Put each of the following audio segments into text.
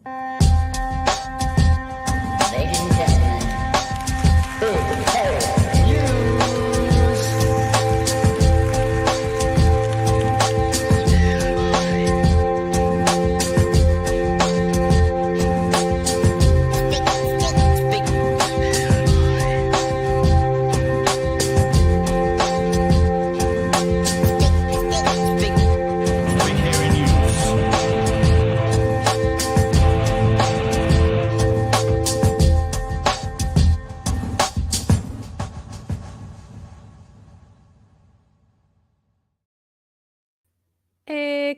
Ladies and gentlemen, big hairy news.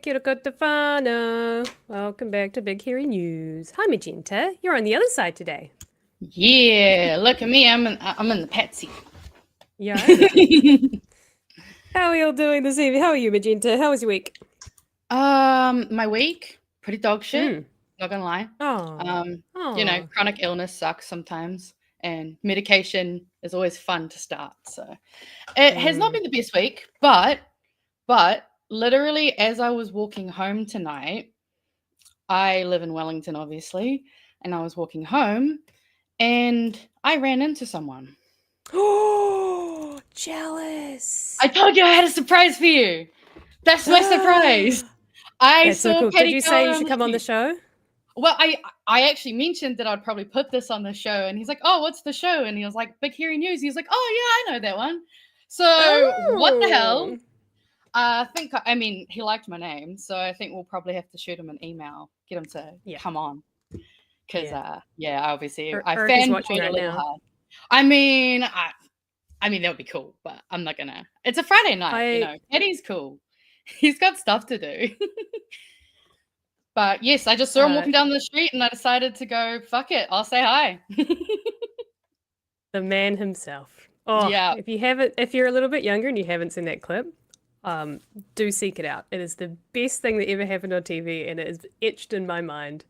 Kia ora koutou whānau. Welcome back to Big Hairy News. Hi, Magenta. You're on the other side today. Yeah, look at me. I'm in the patsy. Yeah. How are we all doing this evening? How are you, Magenta? How was your week? My week pretty dog shit. Not gonna lie. You know, chronic illness sucks sometimes, and medication is always fun to start. So it has not been the best week, but literally as I was walking home tonight, I live in Wellington, obviously, and I was walking home, and I ran into someone. Oh, jealous! I told you I had a surprise for you. That's my surprise. That's so cool. Did you say you should come on the show? Well, I actually mentioned that I'd probably put this on the show, and he's like, "Oh, what's the show?" And he was like, "Big Hairy News." He was like, "Oh yeah, I know that one." So what the hell? I mean, he liked my name, so I think we'll probably have to shoot him an email, get him to come on, because obviously I fanboyed a little hard. I mean, that would be cool, but I'm not gonna. It's a Friday night, you know. Eddie's cool. He's got stuff to do. But yes, I just saw him walking down the street, and I decided to go. Fuck it, I'll say hi. The man himself. Oh yeah. If you're a little bit younger and you haven't seen that clip, do seek it out. It is the best thing that ever happened on TV, and it is etched in my mind.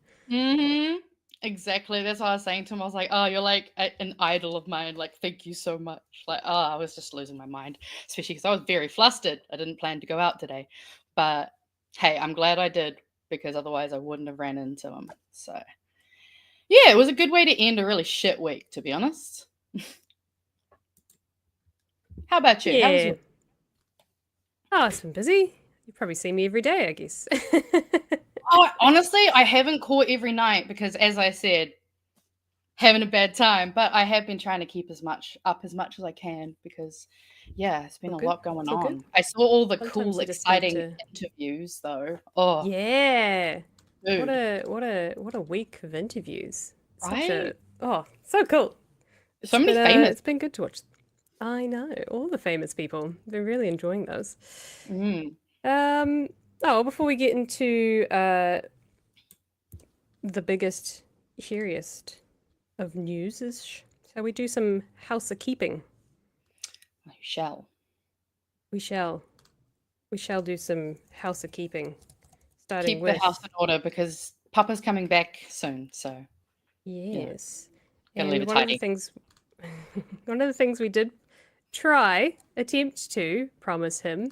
Exactly. That's what I was saying to him. I was like, "Oh, you're like an idol of mine. Like, thank you so much." Like, I was just losing my mind, especially because I was very flustered. I didn't plan to go out today, but hey, I'm glad I did, because otherwise I wouldn't have ran into him. So yeah, it was a good way to end a really shit week, to be honest. How about you? How was your... Oh, it's been busy. You probably see me every day, I guess. Honestly, I haven't caught every night because, as I said, having a bad time. But I have been trying to keep as much as I can, because, yeah, it's been a lot going on. I saw all the cool, exciting interviews, though. Oh, yeah! Dude. What a week of interviews! Right? So cool. So many famous. It's been good to watch. I know, all the famous people. Been really enjoying those. Before we get into the biggest, hairiest of news, shall we do some house-a-keeping? We shall. We shall do some house-a-keeping. Keep the house in order, because Papa's coming back soon, so... Yes. Yeah. Gotta leave it tidy. One of the things we did attempt to promise him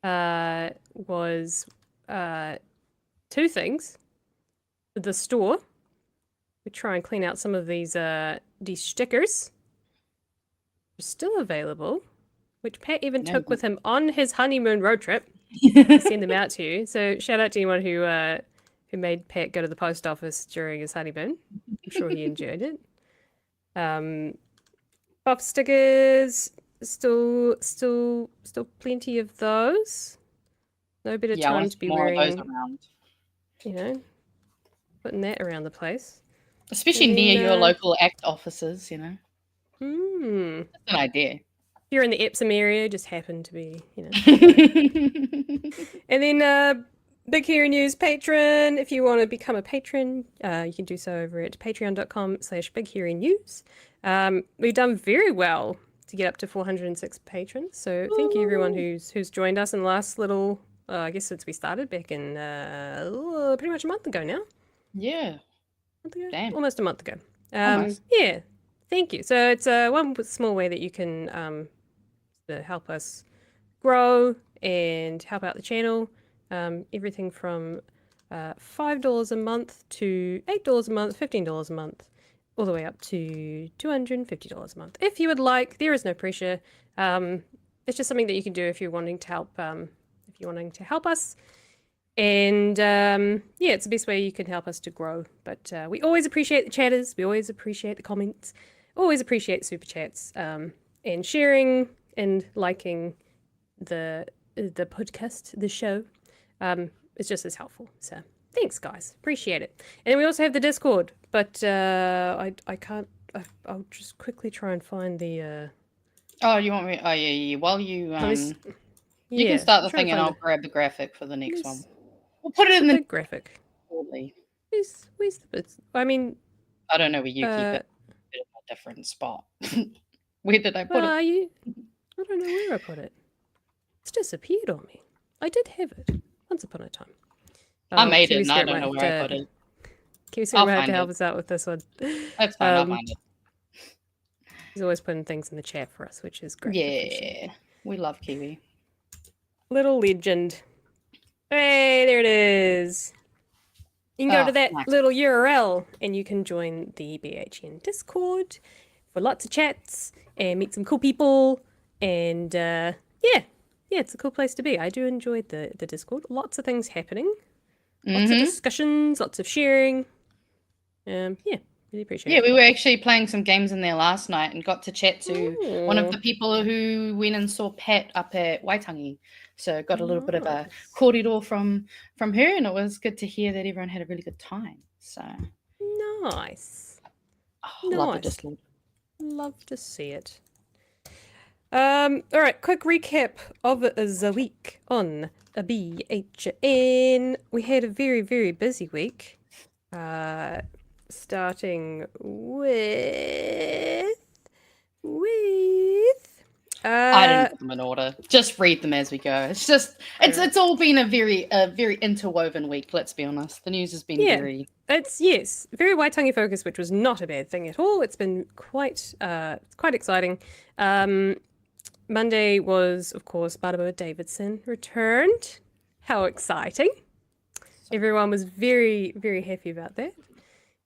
was two things. The store, we try and clean out some of these stickers. They're still available, which Pat even took with him on his honeymoon road trip to send them out to you. So shout out to anyone who made Pat go to the post office during his honeymoon. I'm sure he enjoyed it. Pop stickers, still plenty of those. No better time to be wearing those around. You know, putting that around the place. Especially near your local ACT offices, you know. That's an idea. If you're in the Epsom area, just happen to be, you know. And then Big Hairy News patron. If you want to become a patron, you can do so over at patreon.com/bighairynews. We've done very well to get up to 406 patrons. So thank you everyone who's joined us in the last little, I guess since we started back in pretty much a month ago now. Yeah. Damn. Almost a month ago. Yeah. Thank you. So it's one small way that you can help us grow and help out the channel. Everything from $5 a month to $8 a month, $15 a month, all the way up to $250 a month. If you would like, there is no pressure. It's just something that you can do if you're wanting to help. If you're wanting to help us, and yeah, it's the best way you can help us to grow. But we always appreciate the chatters. We always appreciate the comments. Always appreciate super chats and sharing and liking the podcast, the show. It's just as helpful. So thanks, guys. Appreciate it. And we also have the Discord, but I can't. I'll just quickly try and find the. Oh, you want me? Oh, yeah. While you you yeah, can start the trying to thing, and find I'll grab the graphic for the next Where's- one. We'll put it in the big graphic. shortly. Where's the bits? I mean, I don't know where you keep it. Put it in a different spot. Where did I put where it? are you? I don't know where I put it. It's disappeared on me. I did have it once upon a time. I made Kiwi it, and I Spirit don't might know have where I to- put it. Kiwi Spirit I'll might have to find help it. us out with this one. That's fine. I'll find it. He's always putting things in the chat for us, which is great. Yeah, we love Kiwi. Little legend. Hey, there it is. You can go to that nice. little URL and you can join the BHN Discord for lots of chats and meet some cool people. And yeah, it's a cool place to be. I do enjoy the Discord. Lots of things happening. Lots of discussions, lots of sharing. Yeah, really appreciate Yeah, it. we were actually playing some games in there last night and got to chat to one of the people who went and saw Pat up at Waitangi. So got a little bit of a corridor from her, and it was good to hear that everyone had a really good time. So Nice. love the Nice. Discord. Love to see it. All right, quick recap of the week on a BHN. We had a very, very busy week. Starting with I didn't put them in order. Just read them as we go. It's all been a very interwoven week. Let's be honest. The news has been very. It's very Waitangi focused, which was not a bad thing at all. It's been quite exciting. Monday was, of course, Barabo Davidson returned. How exciting! Everyone was very, very happy about that.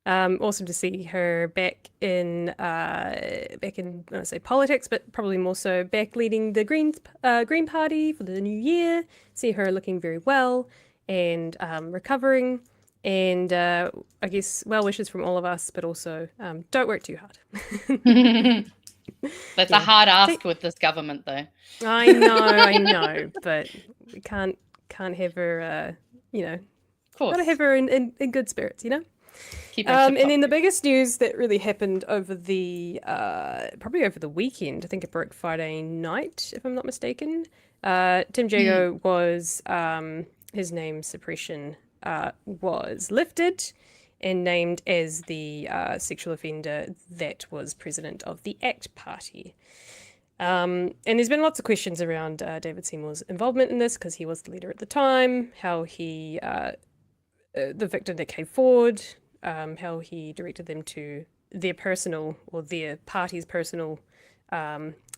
Awesome to see her back in I don't say politics, but probably more so back leading the Green Party for the new year. See her looking very well and recovering. And I guess well wishes from all of us, but also don't work too hard. That's a hard ask with this government, though. I know, but we can't have her. Of course, gotta have her in good spirits, Keep and then the biggest news that really happened over the probably over the weekend, I think it broke Friday night, if I'm not mistaken. Tim Jago was his name suppression was lifted and named as the sexual offender that was president of the ACT Party. And there's been lots of questions around David Seymour's involvement in this because he was the leader at the time, how he, the victim that came forward, how he directed them to their personal or their party's personal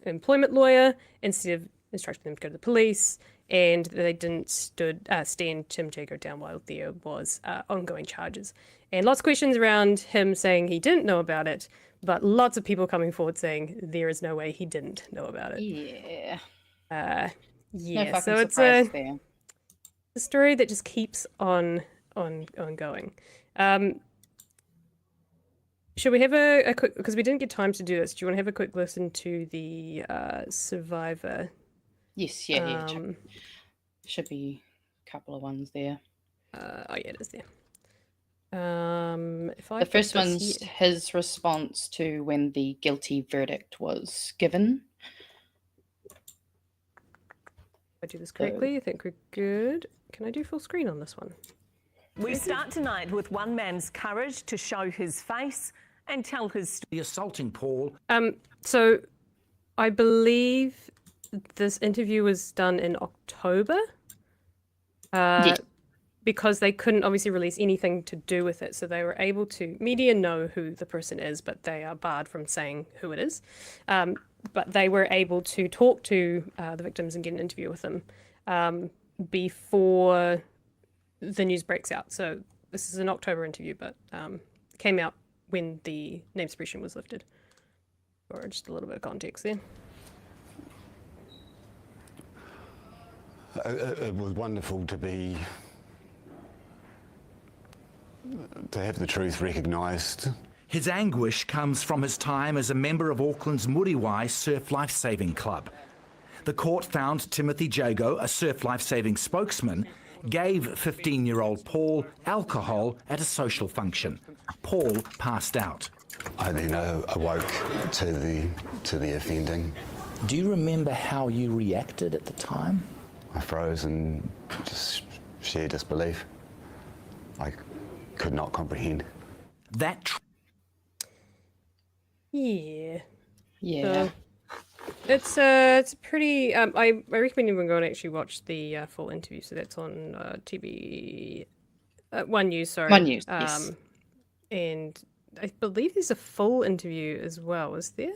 employment lawyer instead of instructing them to go to the police, and they didn't stand Tim Jago down while there was ongoing charges. And lots of questions around him saying he didn't know about it, but lots of people coming forward saying there is no way he didn't know about it. Yeah. No so it's a story that just keeps on going. Should we have a quick, because we didn't get time to do this, do you want to have a quick listen to the Survivor? Yes, yeah. Should be a couple of ones there. It is there. The first one's his response to when the guilty verdict was given. If I do this correctly, I think we're good. Can I do full screen on this one? We start tonight with one man's courage to show his face and tell his story. The assaulting Paul. So I believe this interview was done in October. Because they couldn't obviously release anything to do with it. So they were able to, media know who the person is, but they are barred from saying who it is. But they were able to talk to the victims and get an interview with them before the news breaks out. So this is an October interview, but came out when the name suppression was lifted. Or just a little bit of context there. It was wonderful to have the truth recognised. His anguish comes from his time as a member of Auckland's Muriwai Surf Lifesaving Club. The court found Timothy Jago, a surf lifesaving spokesman, gave 15-year-old Paul alcohol at a social function. Paul passed out. I then awoke to the offending. Do you remember how you reacted at the time? I froze and just sheer disbelief. I could not comprehend. Yeah. Yeah. It's a pretty. I recommend everyone go and actually watch the full interview. So that's on TV, One News. Sorry, One News. Yes. And I believe there's a full interview as well. Is there?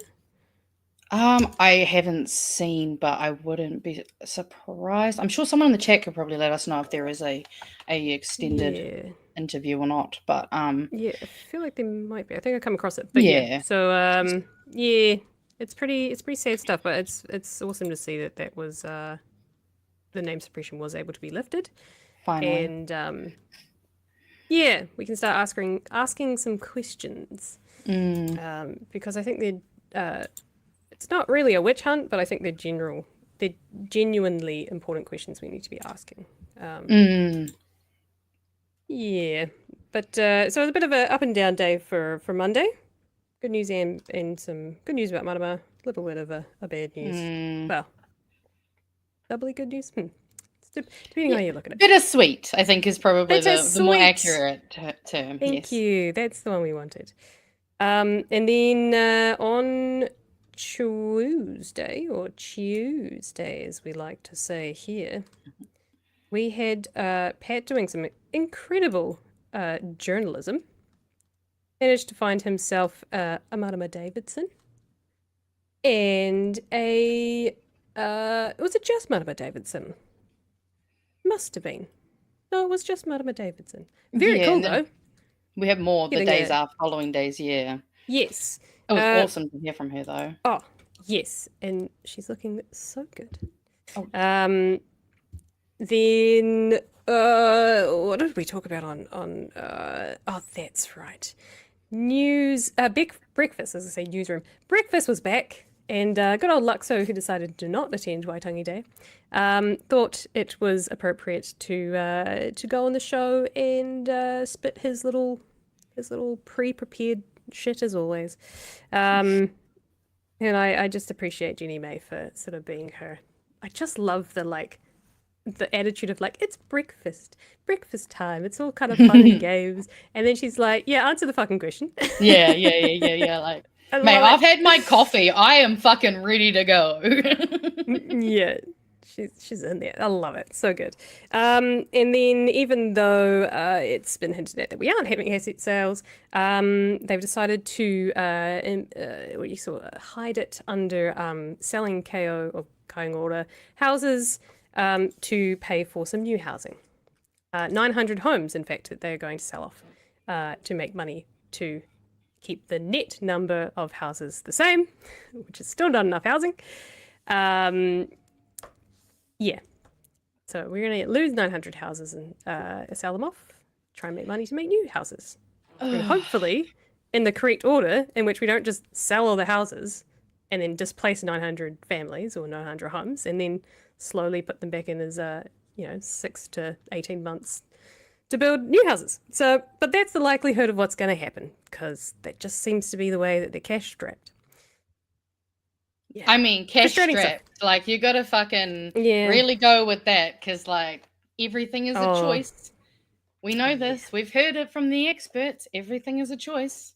I haven't seen, but I wouldn't be surprised. I'm sure someone in the chat could probably let us know if there is a extended interview or not. But yeah, I feel like there might be. I think I come across it. But yeah. So yeah, it's pretty sad stuff. But it's awesome to see that was the name suppression was able to be lifted. Finally. And yeah, we can start asking some questions. Because I think it's not really a witch hunt, but I think they're genuinely important questions we need to be asking. Yeah, but so it's a bit of an up and down day for Monday. Good news and some good news about Marama. A little bit of a bad news. Well, doubly good news. Depending on how you look at it. Bittersweet, I think, is probably the more accurate term. Thank you. That's the one we wanted. And then on Tuesday, as we like to say here, we had Pat doing some incredible journalism. Managed to find himself a Marama Davidson and was it just Marama Davidson? Must have been. No, it was just Marama Davidson. Very cool though. We have more the days after following days, yeah. Yes. It was awesome to hear from her though. Oh, yes. And she's looking so good. Oh. Then what did we talk about on oh, that's right. News breakfast, as I say, newsroom. Breakfast was back, and good old Luxo, who decided to not attend Waitangi Day, thought it was appropriate to go on the show and spit his little pre-prepared shit as always. And I just appreciate Jenny May for sort of being her. I just love the attitude of it's breakfast time. It's all kind of fun and games. And then she's like, yeah, answer the fucking question. Yeah. Like, mate, I've had my coffee. I am fucking ready to go. Yeah. She's in there. I love it. So good. And then even though it's been hinted at that we aren't having asset sales, they've decided to hide it under selling KO or Kainga houses to pay for some new housing. 900 homes, in fact, that they're going to sell off to make money to keep the net number of houses the same, which is still not enough housing. Yeah. So we're going to lose 900 houses and sell them off, try and make money to make new houses. And hopefully in the correct order, in which we don't just sell all the houses and then displace 900 families or 900 homes and then slowly put them back in as 6 to 18 months to build new houses. So, but that's the likelihood of what's going to happen, because that just seems to be the way that they're cash strapped. Yeah. I mean, cash strapped. Like, you got to fucking really go with that, because everything is a choice. We know this. We've heard it from the experts. Everything is a choice.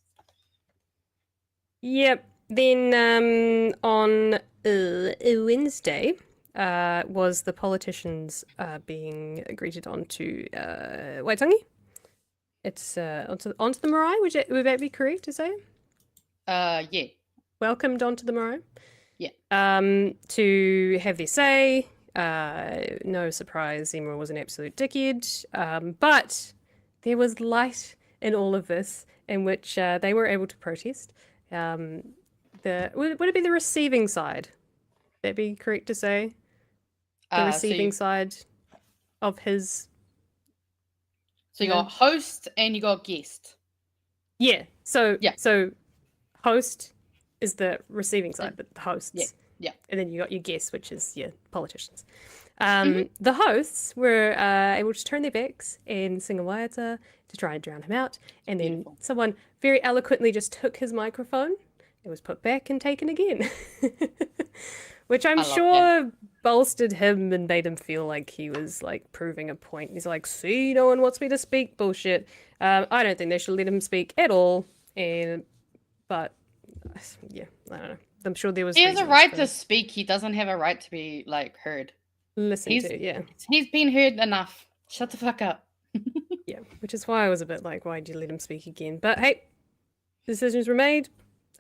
Yep. Then on Wednesday was the politicians being greeted onto Waitangi. It's onto the marae. Would that be correct to say? Yeah. Welcomed onto the marae. Yeah. To have their say. No surprise, Seymour was an absolute dickhead. But there was light in all of this, in which they were able to protest. Would it be the receiving side? Would that be correct to say? The receiving side of his. So you got host and you got guest. Yeah. So host is the receiving side, but the hosts. Yeah. And then you got your guests, which is politicians. The hosts were able to turn their backs and sing a waiata to try and drown him out. And then someone very eloquently just took his microphone. It was put back and taken again. Which I'm sure bolstered him and made him feel like he was like proving a point. He's like, see, no one wants me to speak. Bullshit. I don't think they should let him speak at all. But yeah, I don't know. I'm sure there was. He has a right to speak. He doesn't have a right to be like heard. Listened to, yeah. He's been heard enough. Shut the fuck up. Yeah, which is why I was a bit like, why'd you let him speak again? But hey, decisions were made.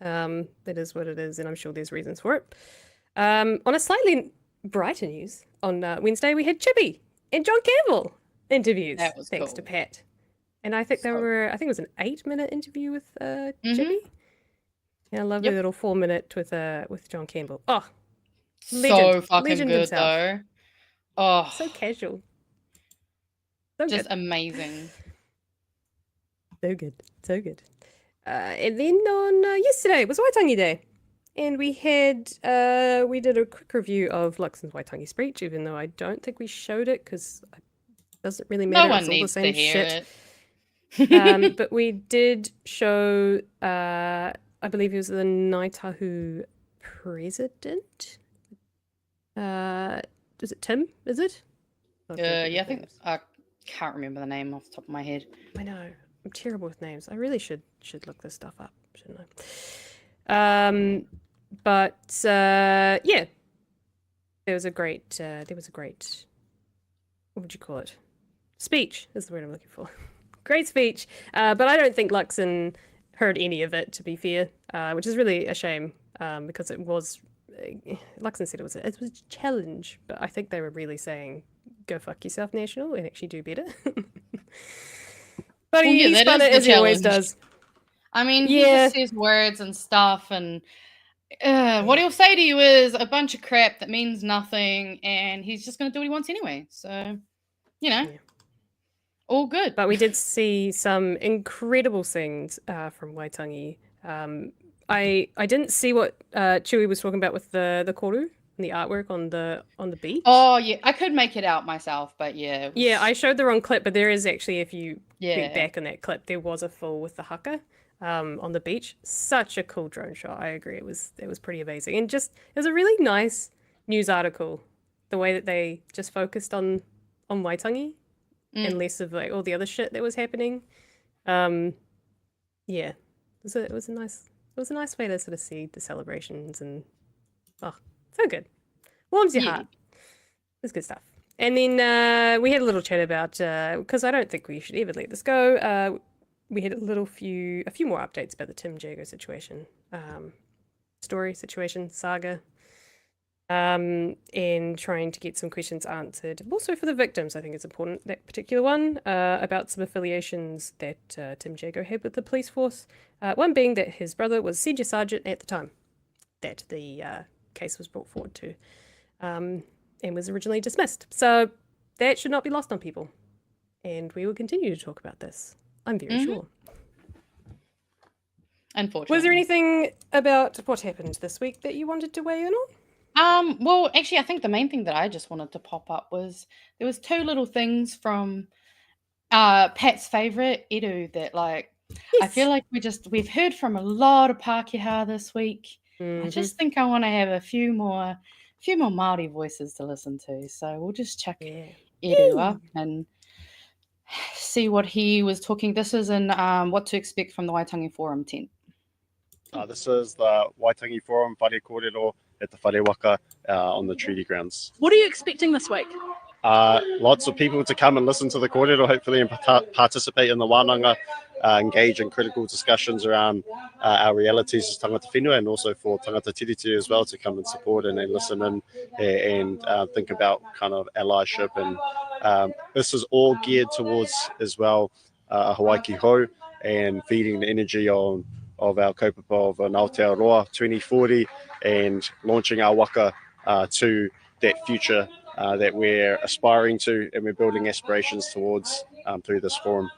That is what it is, and I'm sure there's reasons for it. On a slightly brighter news, on Wednesday we had Chewie and John Campbell interviews. That was thanks cool. to Pat. And I think I think it was an 8-minute interview with Chewie. And a lovely little 4-minute with John Campbell. Oh, so fucking legend good himself. though. Oh, So casual. So just good. amazing. So good. So good. And then on yesterday was Waitangi Day. And we did a quick review of Luxon's Waitangi speech, even though I don't think we showed it because it doesn't really matter. No one it's all the needs same to hear shit. it. But we did show, I believe it was the Ngaitahu president. Is it Tim? Is it? Yeah, I think I can't remember the name off the top of my head. I know. I'm terrible with names. I really should look this stuff up, shouldn't I? But yeah, there was a great what would you call it? Speech is the word I'm looking for. Great speech. But I don't think Luxon heard any of it, to be fair, which is really a shame because it was. Luxon said it was a challenge, but I think they were really saying, "Go fuck yourself, National, and actually do better." But he spun it as he always does. I mean, he just says words and stuff, and what he'll say to you is a bunch of crap that means nothing, and he's just going to do what he wants anyway. So, all good. But we did see some incredible things from Waitangi. I didn't see what Chewie was talking about with the koru and the artwork on the beach. Oh yeah, I could make it out myself, but yeah. Yeah, I showed the wrong clip, but there is actually, if you went back on that clip, there was a full with the haka on the beach. Such a cool drone shot. I agree. It was pretty amazing, and just it was a really nice news article. The way that they just focused on Waitangi and less of like all the other shit that was happening. Yeah, it was a nice way to sort of see the celebrations and so good. Warms your heart. It's good stuff. And then we had a little chat about because I don't think we should ever let this go. We had a few more updates about the Tim Jago situation, saga, and trying to get some questions answered. Also for the victims, I think it's important, that particular one, about some affiliations that Tim Jago had with the police force. One being that his brother was senior sergeant at the time that the case was brought forward to, and was originally dismissed. So that should not be lost on people. And we will continue to talk about this, I'm very sure. Unfortunately. Was there anything about what happened this week that you wanted to weigh in on? Well, actually, I think the main thing that I just wanted to pop up was there was two little things from Pat's favorite, Edu, that I feel like we've heard from a lot of Pākehā this week. I just think I want to have a few more Māori voices to listen to. So we'll just chuck Edu up and see what he was talking. This is in what to expect from the Waitangi Forum tent. This is the Waitangi Forum Whare Kōrero at the Whare Waka on the treaty grounds. What are you expecting this week? Lots of people to come and listen to the kōrero, hopefully, and participate in the wānanga. engage in critical discussions around our realities as tangata whenua, and also for tangata tiriti as well to come and support and listen in and think about kind of allyship. And this is all geared towards as well Hawaii ki hou and feeding the energy of our kaupapa of Aotearoa 2040 and launching our waka to that future that we're aspiring to and we're building aspirations towards through this forum.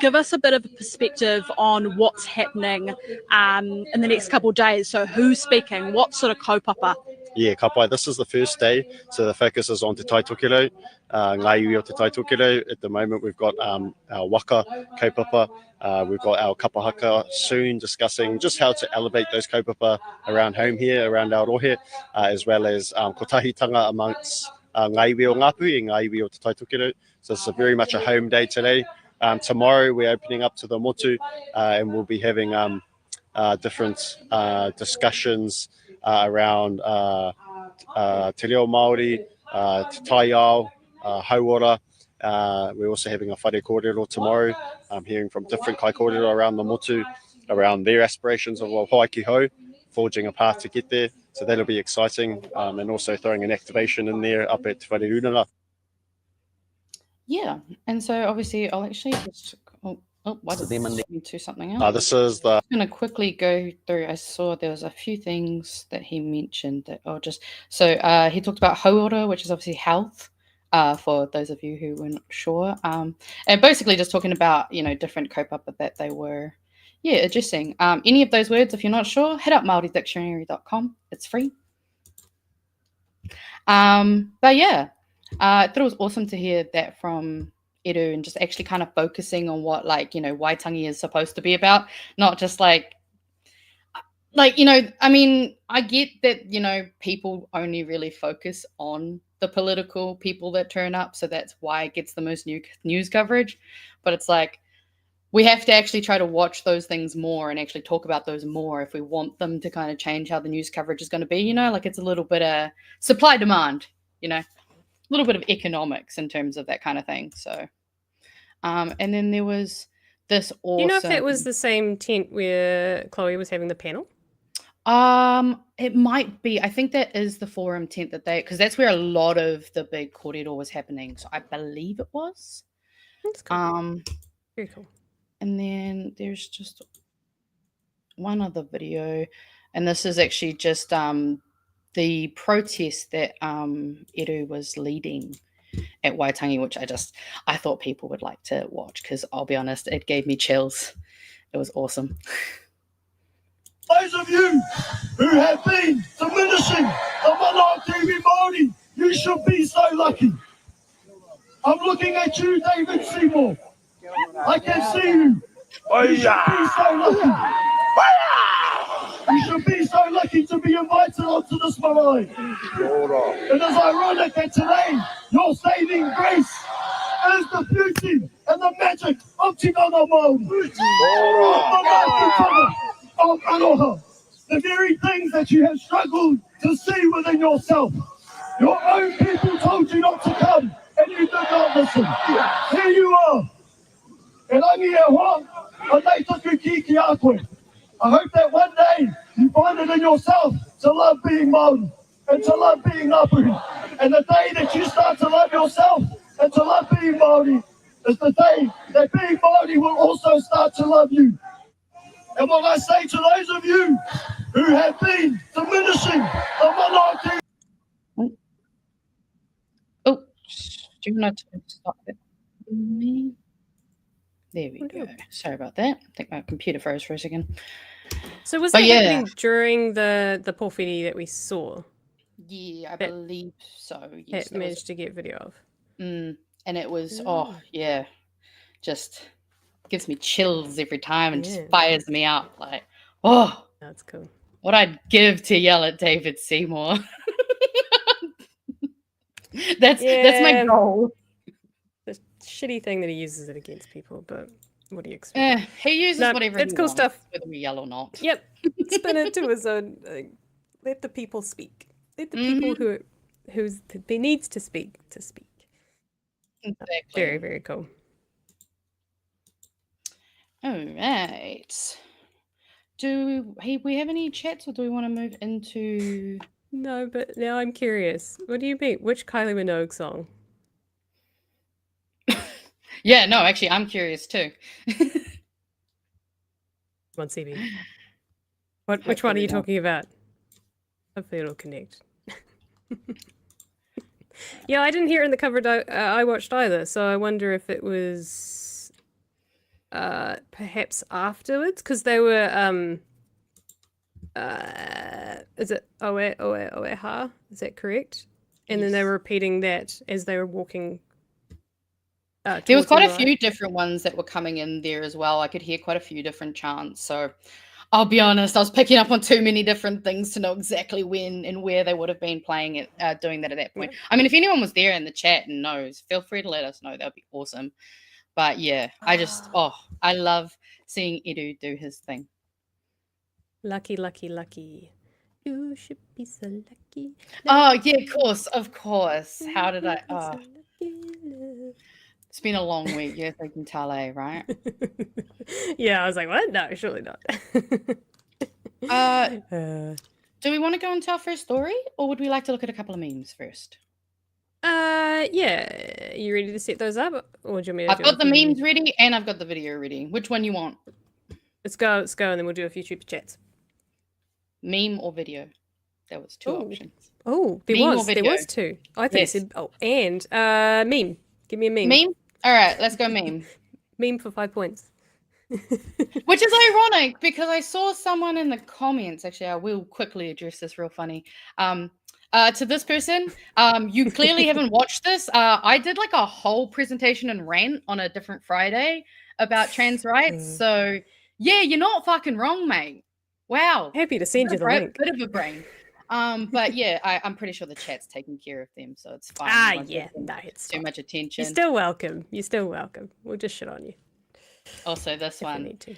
Give us a bit of a perspective on what's happening in the next couple of days. So who's speaking? What sort of kaupapa? Yeah, kapai. This is the first day, so the focus is on Te Tai Tokerau, ngā iwi o Te Tai Tokerau. At the moment, we've got our waka kaupapa. We've got our kapahaka soon discussing just how to elevate those kaupapa around home here, around our rohe, as well as kotahitanga amongst ngā iwi o Ngāpu and ngā iwi o Te Tai Tokerau. So it's very much a home day today. Tomorrow, we're opening up to the motu, and we'll be having different discussions around te reo Māori, te tai ao, hauora. We're also having a whare kōrero tomorrow. I'm hearing from different kai kōrero around the motu, around their aspirations of Hawaii ki hou, forging a path to get there. So that'll be exciting, and also throwing an activation in there up at Te Whare Runanga. Yeah, and so obviously I'll actually just why did it me to something else? This is the. I'm going to quickly go through. I saw there was a few things that he mentioned that I'll just. So he talked about hauora, which is obviously health. For those of you who were not sure, and basically just talking about different kaupapa that they were, addressing. Any of those words, if you're not sure, hit up MaoriDictionary.com. It's free. But yeah. I thought it was awesome to hear that from Eru and just actually kind of focusing on what Waitangi is supposed to be about, not just I mean, I get that, people only really focus on the political people that turn up. So that's why it gets the most news coverage. But it's we have to actually try to watch those things more and actually talk about those more if we want them to kind of change how the news coverage is going to be, it's a little bit of supply demand, a little bit of economics in terms of that kind of thing. So, and then there was this awesome... Do you know if that was the same tent where Chloe was having the panel? It might be. I think that is the forum tent that because that's where a lot of the big kōrero was happening. So I believe it was. That's cool. Very cool. And then there's just one other video, and this is actually just the protest that Eru was leading at Waitangi, which I thought people would like to watch because I'll be honest, it gave me chills. It was awesome. Those of you who have been diminishing the mana Kiwi Māori, you should be so lucky. I'm looking at you, David Seymour. I can see you. You should be so lucky. You should be so lucky to be invited onto this marae. It is ironic that today your saving grace is the beauty and the magic of Tikanga Māori. Of Aloha. The very things that you have struggled to see within yourself. Your own people told you not to come and you did not listen. Here you are. E rangi e hoa, a nei tuku ki a koe. I hope that one day you find it in yourself to love being Māori and to love being Ngāpuhi. And the day that you start to love yourself and to love being Māori is the day that being Māori will also start to love you. And what I say to those of you who have been diminishing the mana. Oh, do not stop it. There we go. Sorry about that. I think my computer froze for a second. So was that happening during the pōwhiri that we saw? Yeah, I believe so. Yes, it managed to get video of. And it was, just gives me chills every time and just fires me up. That's cool. What I'd give to yell at David Seymour. That's my goal. The shitty thing that he uses it against people, but what do you expect? He uses whatever it's he cool wants, stuff. whether we yell or not. Yep. Spin it to his own. Let the people speak. Let the people who needs to speak. Exactly. Very, very cool. All right. Do we have any chats, or do we want to move into? No, but now I'm curious. What do you mean? Which Kylie Minogue song? Yeah, no, actually, I'm curious too. Come on, CB. Which one are you talking about? Hopefully it'll connect. Yeah, I didn't hear it in the cover I watched either, so I wonder if it was perhaps afterwards, because they were is it Oeha? Is that correct? And then they were repeating that as they were walking. There was towards quite the a right. few different ones that were coming in there as well. I could hear quite a few different chants. So I'll be honest, I was picking up on too many different things to know exactly when and where they would have been playing it, doing that at that point. I mean, if anyone was there in the chat and knows, feel free to let us know. That would be awesome. But yeah, I love seeing Edu do his thing. Lucky, lucky, lucky. You should be so lucky. Oh, yeah, of course. How did I? Oh, it's been a long week. Yes, I can tell, right? Yeah, I was like, what? No, surely not. Do we want to go into our first story, or would we like to look at a couple of memes first? Yeah. You ready to set those up, or do you want me to? I've got the memes ready, and I've got the video ready. Which one you want? Let's go, and then we'll do a few super chats. Meme or video? There was two options. Oh, there was two. I think Yes. it said, and meme. Give me a meme. Meme? All right, let's go meme. Meme for 5 points. Which is ironic because I saw someone in the comments. Actually, I will quickly address this real funny. To this person, you clearly haven't watched this. I did like a whole presentation and rant on a different Friday about trans rights. So yeah, you're not fucking wrong, mate. Wow. Happy to send you the link. Bit of a brain. But yeah, I'm pretty sure the chat's taking care of them, so it's fine. Yeah, no, it's too much attention. You're still welcome. We'll just shit on you. Also, this one. Need to.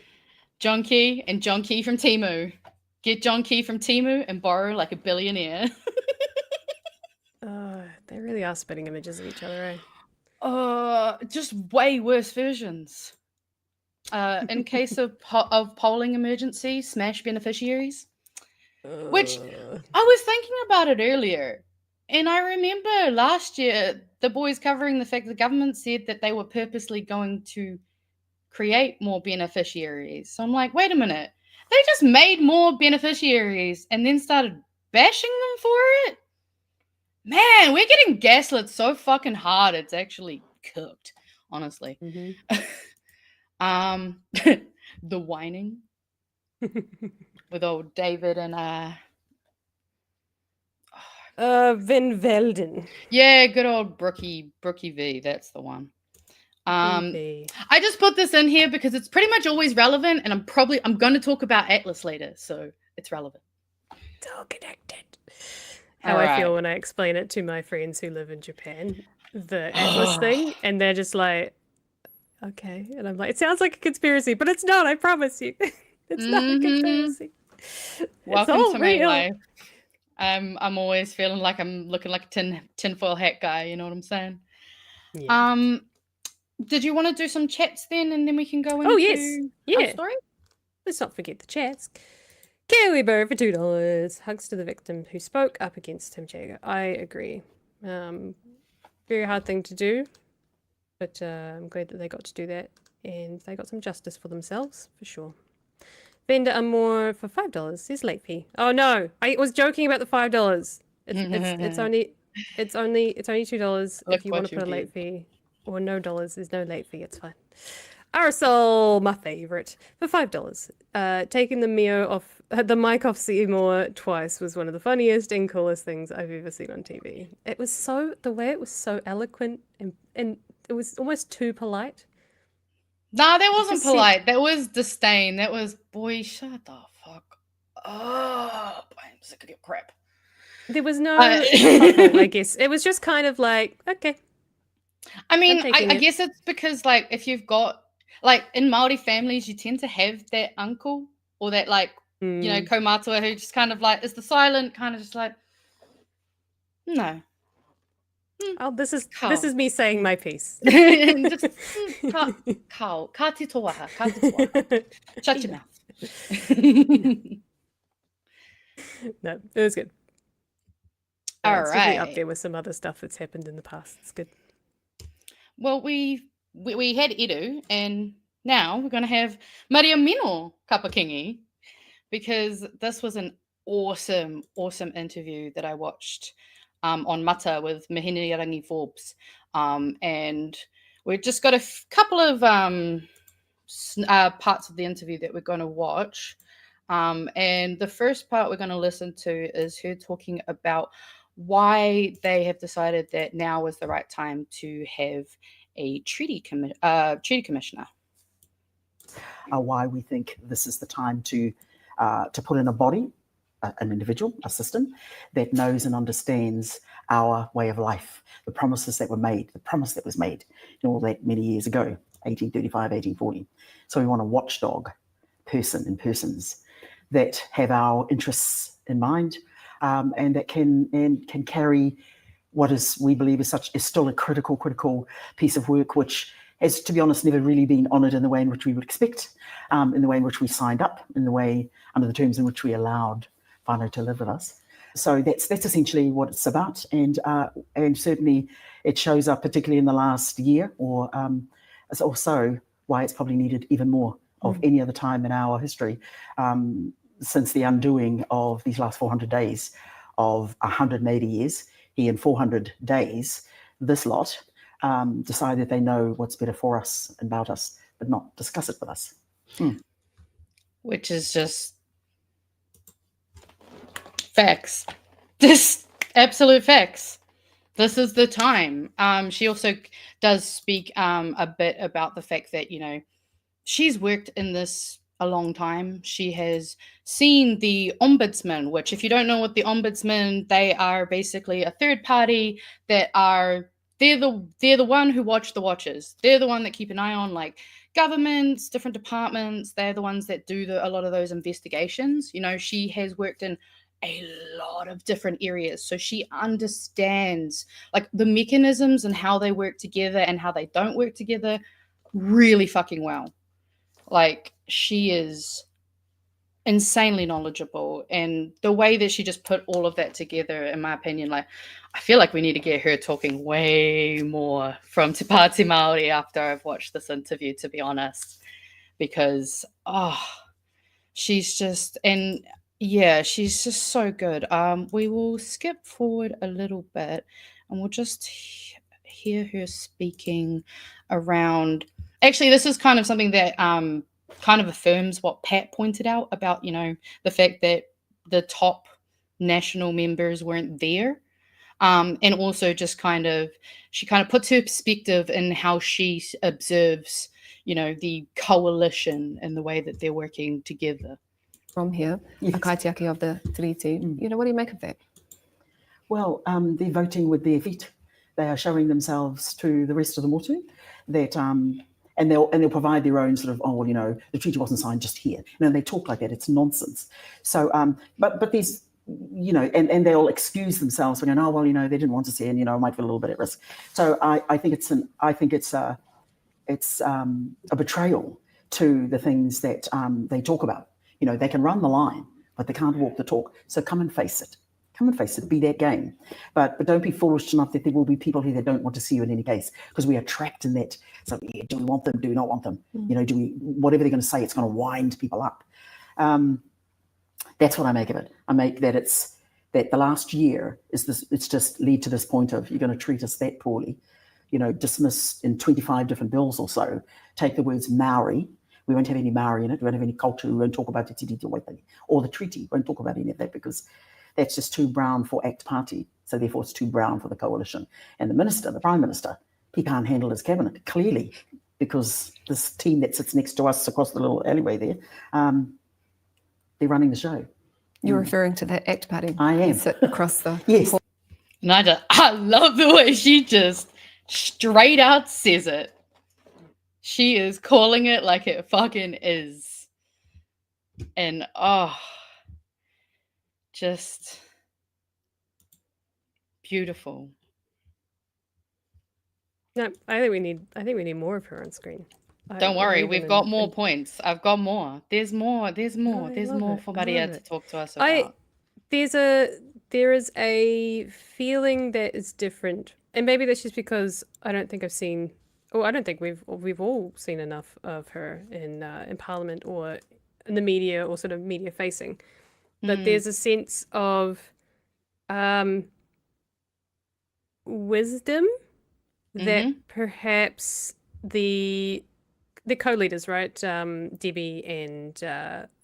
John Key and John Key from Temu. Get John Key from Temu and borrow like a billionaire. They really are spitting images of each other, eh? Just way worse versions. In case of polling emergency, smash beneficiaries. Which I was thinking about it earlier. And I remember last year, the boys covering the fact the government said that they were purposely going to create more beneficiaries. So I'm like, wait a minute. They just made more beneficiaries and then started bashing them for it? Man, we're getting gaslit so fucking hard. It's actually cooked, honestly. The whining with old David and Van Velden. Yeah, good old Brookie V. That's the one. I just put this in here because it's pretty much always relevant, and I'm going to talk about Atlas later, so it's relevant. It's all connected. How I feel when I explain it to my friends who live in Japan, the Atlas thing, and they're just like, okay. And I'm like, it sounds like a conspiracy, but it's not, I promise you. It's not a conspiracy. Welcome to my life. I'm always feeling like I'm looking like a tinfoil hat guy, you know what I'm saying? Yeah. Did you want to do some chats then, and then we can go into our story? Let's not forget the chats. Kiwi Bird for $2. Hugs to the victim who spoke up against Tim Jago. I agree. Very hard thing to do, but I'm glad that they got to do that, and they got some justice for themselves, for sure. Vendor Amor for $5. There's late fee. Oh no, I was joking about the $5. It's only $2 if you want to put a late fee, or no dollars. There's no late fee. It's fine. Arsol, my favorite, for $5. Taking the mic off Seymour twice was one of the funniest and coolest things I've ever seen on TV. It was the way it was so eloquent and it was almost too polite. Nah, that wasn't polite. That was disdain. That was, boy, shut the fuck up. I'm sick of your crap. There was no, I guess. It was just kind of like, okay. I mean, I guess it's because, like, if you've got, like, in Māori families, you tend to have that uncle or that, like, you know, kaumatua who just kind of, like, is the silent kind of just like, no, Oh, this is me saying my piece. Just, ka te toaha, ka te toaha. Shut your mouth. No, it was good. All It's definitely up right. there with some other stuff that's happened in the past. It's good. Well, we had Edu, and now we're going to have Mariameno Kapa-Kingi, because this was an awesome interview that I watched on Mata with Mihingarangi Forbes, and we've just got a couple of parts of the interview that we're going to watch, and the first part we're going to listen to is her talking about why they have decided that now is the right time to have a treaty commissioner. Why we think this is the time to put in a body, an individual, a system that knows and understands our way of life, the promises that were made, the promise that was made in all that many years ago, 1835, 1840. So we want a watchdog person and persons that have our interests in mind, and that can carry what is, we believe, is still a critical piece of work, which has, to be honest, never really been honoured in the way in which we would expect, in the way in which we signed up, in the way, under the terms in which we allowed whānau to live with us. So that's essentially what it's about, and certainly it shows up particularly in the last year or so, why it's probably needed even more of any other time in our history, since the undoing of these last 400 days of 180 years. Here in 400 days, this lot decided they know what's better for us and about us, but not discuss it with us. Which is just facts. Just absolute facts. This is the time. She also does speak a bit about the fact that, she's worked in this a long time. She has seen the ombudsman, which, if you don't know what the ombudsman, they are basically a third party that they're the one who watch the watchers. They're the one that keep an eye on like governments, different departments. They're the ones that do a lot of those investigations. She has worked in a lot of different areas, so she understands like the mechanisms and how they work together and how they don't work together really fucking well. Like, she is insanely knowledgeable, and the way that she just put all of that together, in my opinion, like, I feel like we need to get her talking way more from Te Pāti Māori after I've watched this interview, to be honest, because she's just so good. We will skip forward a little bit and we'll just hear her speaking around. Actually, this is kind of something that kind of affirms what Pat pointed out about, the fact that the top national members weren't there. And also just she kind of puts her perspective in how she observes, the coalition and the way that they're working together. From here, a kaitiaki of the Tiriti, what do you make of that? Well, they're voting with their feet. They are showing themselves to the rest of the motu that, and they'll provide their own sort of, the treaty wasn't signed just here. They talk like that. It's nonsense. So, but there's, and they'll excuse themselves for going, they didn't want to see, and it might feel a little bit at risk. So I think it's a betrayal to the things that they talk about. They can run the line, but they can't walk the talk. So come and face it. Come and face it. Be that game. But don't be foolish enough that there will be people here that don't want to see you in any case, because we are trapped in that. So do we want them? Do we not want them? Do we, whatever they're going to say, it's going to wind people up. That's what I make of it. I make that that the last year is this. It's just lead to this point of, you're going to treat us that poorly. Dismiss in 25 different bills or so. Take the words Maori. We won't have any Maori in it. We won't have any culture. We won't talk about Te Tiriti or Waitangi or the treaty. We won't talk about any of that, because that's just too brown for ACT Party. So therefore it's too brown for the coalition. And the Prime Minister, he can't handle his cabinet, clearly, because this team that sits next to us across the little alleyway there, they're running the show. You're referring to the ACT Party? I am. Sit across the... Yes. And I love the way she just straight out says it. She is calling it like it fucking is. And just beautiful. No, I think we need more of her on screen. Don't or worry, even we've in- got more in- points. I've got more. There's more. There's more. I There's love more it. for I Maria love to it. talk to us about. There is a feeling that is different, and maybe that's just because I don't think we've all seen enough of her in Parliament or in the media or sort of media facing. But there's a sense of wisdom that perhaps the co-leaders, right? Debbie and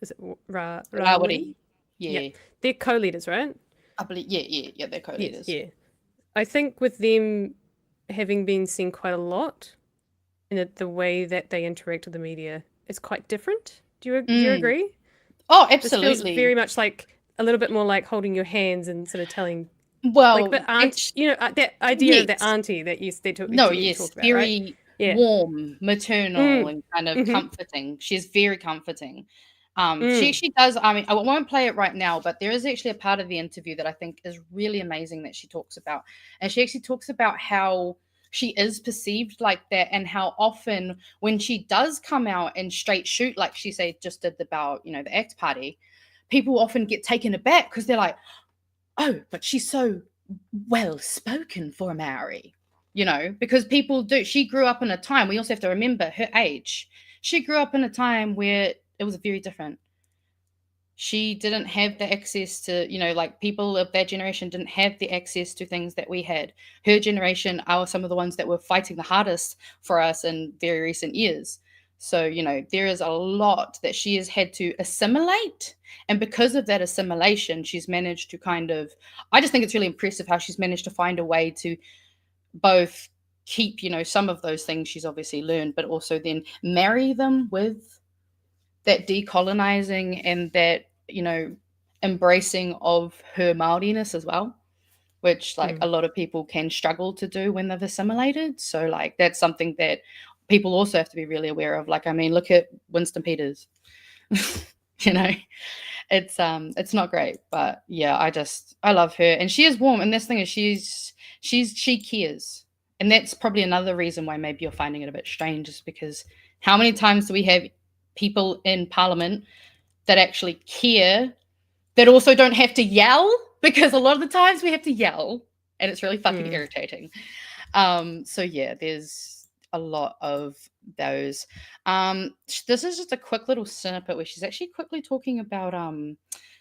is it Rawiri? Yeah. They're co-leaders, right? I believe. Yeah. They're co-leaders. Yeah. I think with them having been seen quite a lot, and the way that they interact with the media is quite different. Do you agree? Oh, This feels absolutely. very much like a little bit more like holding your hands and sort of telling. Well, like the aunt, that idea of the auntie that they talk. No, you yes, talk about, very right? Yeah. warm, maternal, and kind of Mhm. comforting. She's very comforting. She actually does. I mean, I won't play it right now, but there is actually a part of the interview that I think is really amazing that she talks about, and she actually talks about how she is perceived like that, and how often when she does come out and straight shoot, like she just did about the ACT Party, people often get taken aback because they're like, oh, but she's so well spoken for a Maori, because people do. She grew up in a time, we also have to remember her age. She grew up in a time where it was very different. She didn't have the access to, like people of that generation didn't have the access to things that we had. Her generation are some of the ones that were fighting the hardest for us in very recent years. So, there is a lot that she has had to assimilate. And because of that assimilation, she's managed to I just think it's really impressive how she's managed to find a way to both keep, some of those things she's obviously learned, but also then marry them with that decolonizing and that, embracing of her Māoriness as well, which a lot of people can struggle to do when they've assimilated. So that's something that people also have to be really aware of. I mean, look at Winston Peters. It's not great, but yeah, I love her, and she is warm. And this thing is, she cares, and that's probably another reason why maybe you're finding it a bit strange, is because how many times do we have people in Parliament that actually care, that also don't have to yell? Because a lot of the times we have to yell, and it's really fucking irritating. So yeah, there's a lot of those. This is just a quick little snippet where she's actually quickly talking about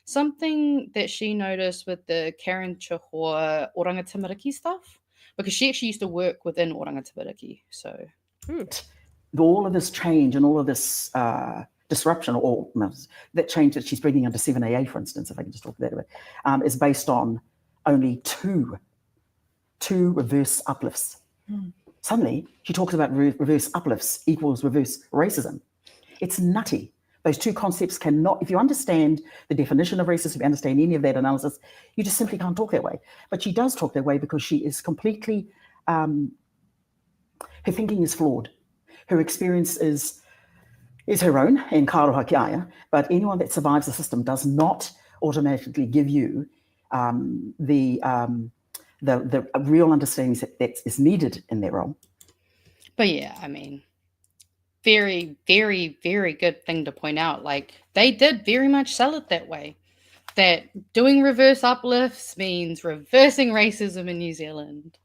something that she noticed with the Karen Chihua Oranga Tamariki stuff, because she actually used to work within Oranga Tamariki. So all of this change and all of this disruption, or that change that she's bringing under 7AA, for instance, if I can just talk that way, is based on only two reverse uplifts. Suddenly, she talks about reverse uplifts equals reverse racism. It's nutty. Those two concepts cannot, if you understand the definition of racism, if you understand any of that analysis, you just simply can't talk that way. But she does talk that way because she is completely, her thinking is flawed. Her experience is her own in karoha ki aia, but anyone that survives the system does not automatically give you the real understanding that is needed in their role. But yeah, I mean, very, very, very good thing to point out. They did very much sell it that way, that doing reverse uplifts means reversing racism in New Zealand.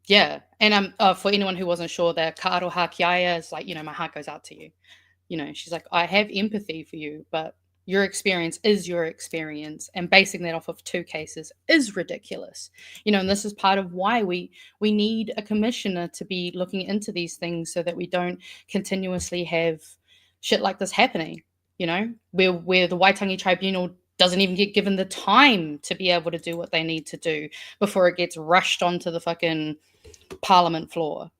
Yeah, and for anyone who wasn't sure, that karoha ki aia is my heart goes out to you. She's like, I have empathy for you, but your experience is your experience, and basing that off of two cases is ridiculous. And this is part of why we need a commissioner to be looking into these things, so that we don't continuously have shit like this happening, where the Waitangi Tribunal doesn't even get given the time to be able to do what they need to do before it gets rushed onto the fucking Parliament floor.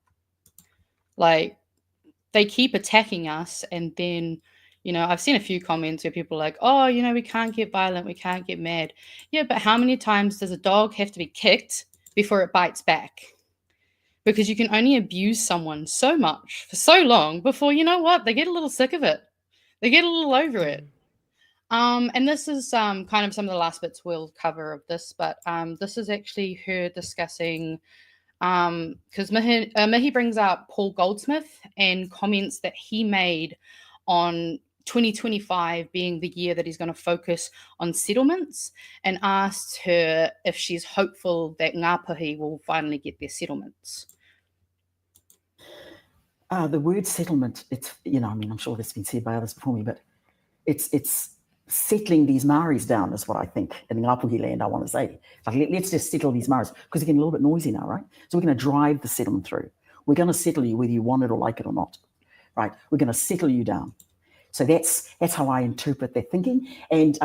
They keep attacking us, and then I've seen a few comments where people are like, oh, we can't get violent, we can't get mad. Yeah, but how many times does a dog have to be kicked before it bites back? Because you can only abuse someone so much for so long before, they get a little sick of it. They get a little over it. And this is kind of some of the last bits we'll cover of this, but this is actually her discussing because Mihi brings up Paul Goldsmith and comments that he made on 2025 being the year that he's going to focus on settlements, and asked her if she's hopeful that Ngāpuhi will finally get their settlements. The word settlement, it's, you know, I mean, I'm sure this has been said by others before me, but it's settling these Maoris down is what I think in Ngāpuhi land I want to say. Like, let's just settle these Maoris, because they're getting a little bit noisy now, right? So we're going to drive the settlement through. We're going to settle you whether you want it or like it or not, right? We're going to settle you down. So that's how I interpret their thinking, and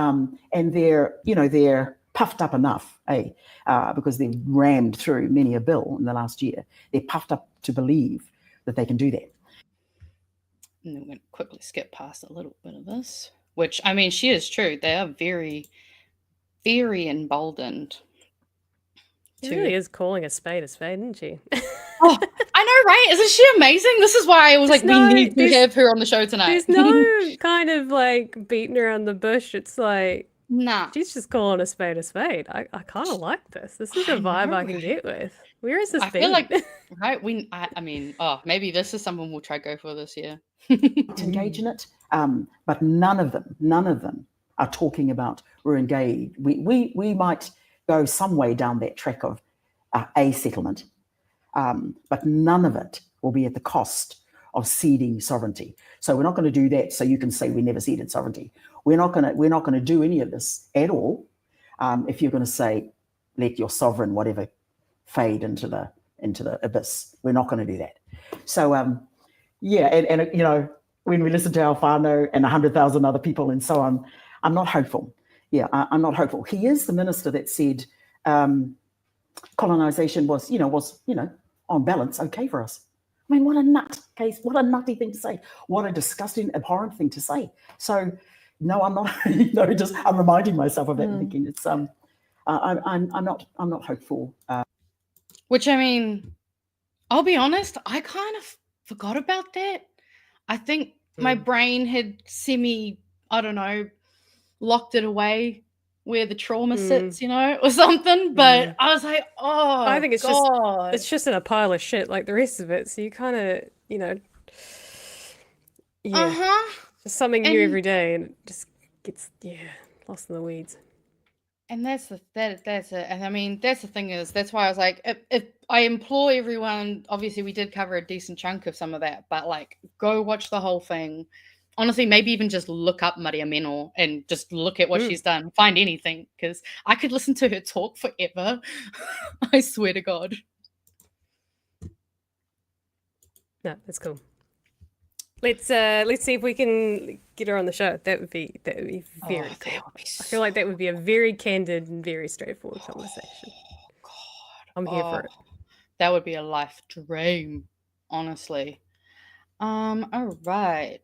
they're puffed up enough, because they've rammed through many a bill in the last year. They're puffed up to believe that they can do that. And then we're going to quickly skip past a little bit of this, which, I mean, she is true. They are very, very emboldened. She really is calling a spade, isn't she? Oh, I know, right? Isn't she amazing? This is why I was like, we need to have her on the show tonight. There's no kind of like beating around the bush. It's like, nah, she's just calling a spade a spade. I kind of like this. This is a vibe I can get with. Where is this feel like, right? I mean, maybe this is something we'll try go for this year. To engage in it, but none of them are talking about we're engaged. We might go some way down that track of a settlement, but none of it will be at the cost of ceding sovereignty. So we're not going to do that. So you can say we never ceded sovereignty. We're not going to do any of this at all. If you're going to say let your sovereign whatever fade into the abyss, we're not going to do that. So yeah, and you know, when we listen to our whānau and 100,000 other people and so on, I'm not hopeful. Yeah, I'm not hopeful. He is the minister that said colonisation was on balance okay for us. I mean, what a nutty thing to say. What a disgusting, abhorrent thing to say. So no, I'm not. I'm reminding myself of that and thinking it's I'm not hopeful. Which, I mean, I'll be honest, I kind of forgot about that. I think my brain had locked it away where the trauma sits, or something. But I was like, oh, I think God. it's just in a pile of shit like the rest of it. So you kind of, just something new every day, and it just gets lost in the weeds. And that's it. And I mean, that's the thing is, that's why I was like, if I implore everyone, obviously we did cover a decent chunk of some of that, but like, go watch the whole thing. Honestly, maybe even just look up Mariameno and just look at what she's done. Find anything, because I could listen to her talk forever. I swear to God. No, that's cool. Let's see if we can get her on the show. That would be very cool. I feel like that would be a very candid and very straightforward conversation. God, I'm here for it. That would be a life dream, honestly. All right.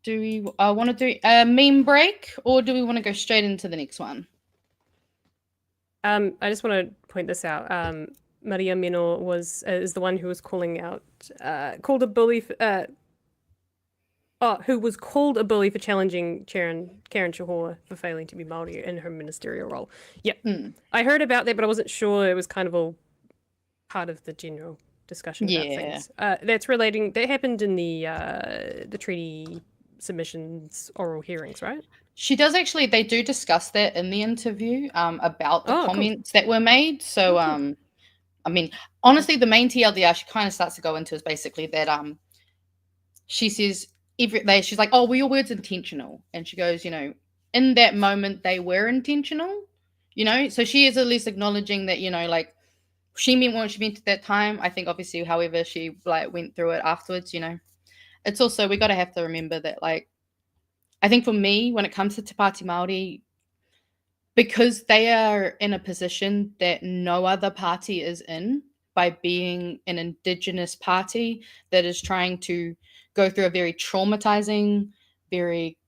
Do we want to do a meme break, or do we want to go straight into the next one? I just want to point this out. Mariameno is the one who was called a bully. Who was called a bully for challenging Karen Chihua for failing to be Māori in her ministerial role. Yep. I heard about that, but I wasn't sure it was kind of all part of the general discussion about things. That happened in the treaty submissions oral hearings, right? She does actually. They do discuss that in the interview about the comments that were made. So, I mean, honestly, the main TLDR she kind of starts to go into is basically that she says she's like, oh, were your words intentional? And she goes, in that moment they were intentional, so she is at least acknowledging that, like, she meant what she meant at that time. I think obviously, however, she went through it afterwards, It's also, we got to have to remember that, like, I think for me, when it comes to Te Pāti Māori, because they are in a position that no other party is in, by being an Indigenous party that is trying to go through a very traumatizing, very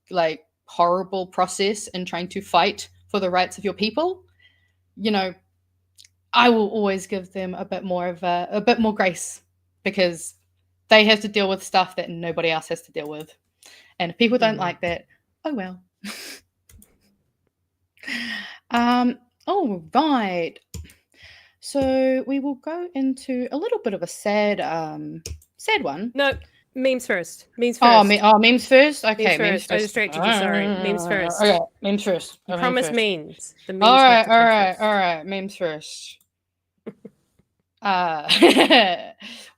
horrible process and trying to fight for the rights of your people, I will always give them a bit more grace, because they have to deal with stuff that nobody else has to deal with. And if people don't like that, oh well. All right. So we will go into a little bit of a sad one. No, memes first. Memes Oh, first. memes first. Okay, memes first. I distracted you. Sorry. Memes first. Okay, memes first. You promised memes. The memes All have right, to come first. memes first.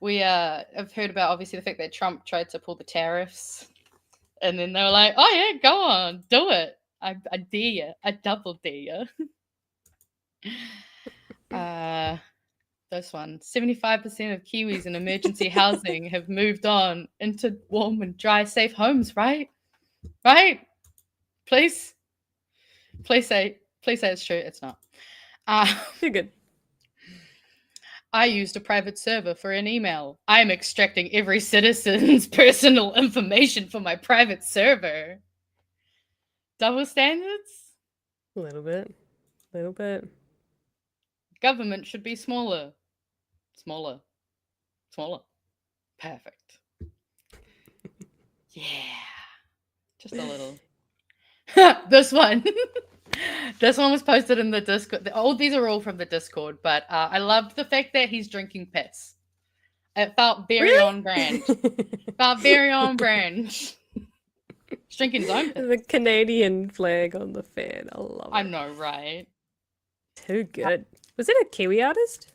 We have heard about obviously the fact that Trump tried to pull the tariffs, and then they were like, "Oh yeah, go on, do it. I dare you. I double dare you." This one: 75% of Kiwis in emergency housing have moved on into warm and dry, safe homes. Right? Please say it's true. It's not. You're good. I used a private server for an email. I am extracting every citizen's personal information from my private server. Double standards? A little bit. Government should be smaller. Smaller. Perfect. Yeah. Just a little. This one. This one was posted in the Discord. These are all from the Discord, but I loved the fact that he's drinking piss. It felt very on brand. He's drinking his own piss. The Canadian flag on the fan. I love it. I know, right? Too good. Was it a Kiwi artist?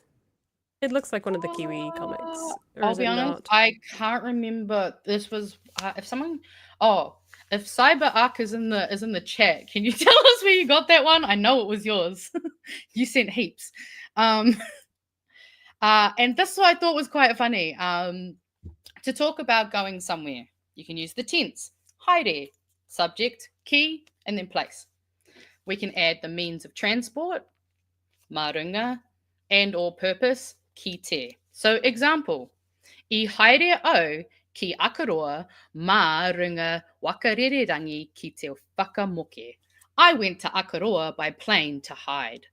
It looks like one of the Kiwi comics. Or I'll is be it honest, not? I can't remember. This was if Cyber Arc is in the chat, can you tell us where you got that one? I know it was yours. You sent heaps. And this is what I thought was quite funny. To talk about going somewhere, you can use the tense. Haere, subject, key, and then place. We can add the means of transport, marunga, and or purpose, ki te. So example, I haere au ki akaroa mā runga wakarererangi ki te whakamoke. I went to Akaroa by plane to hide.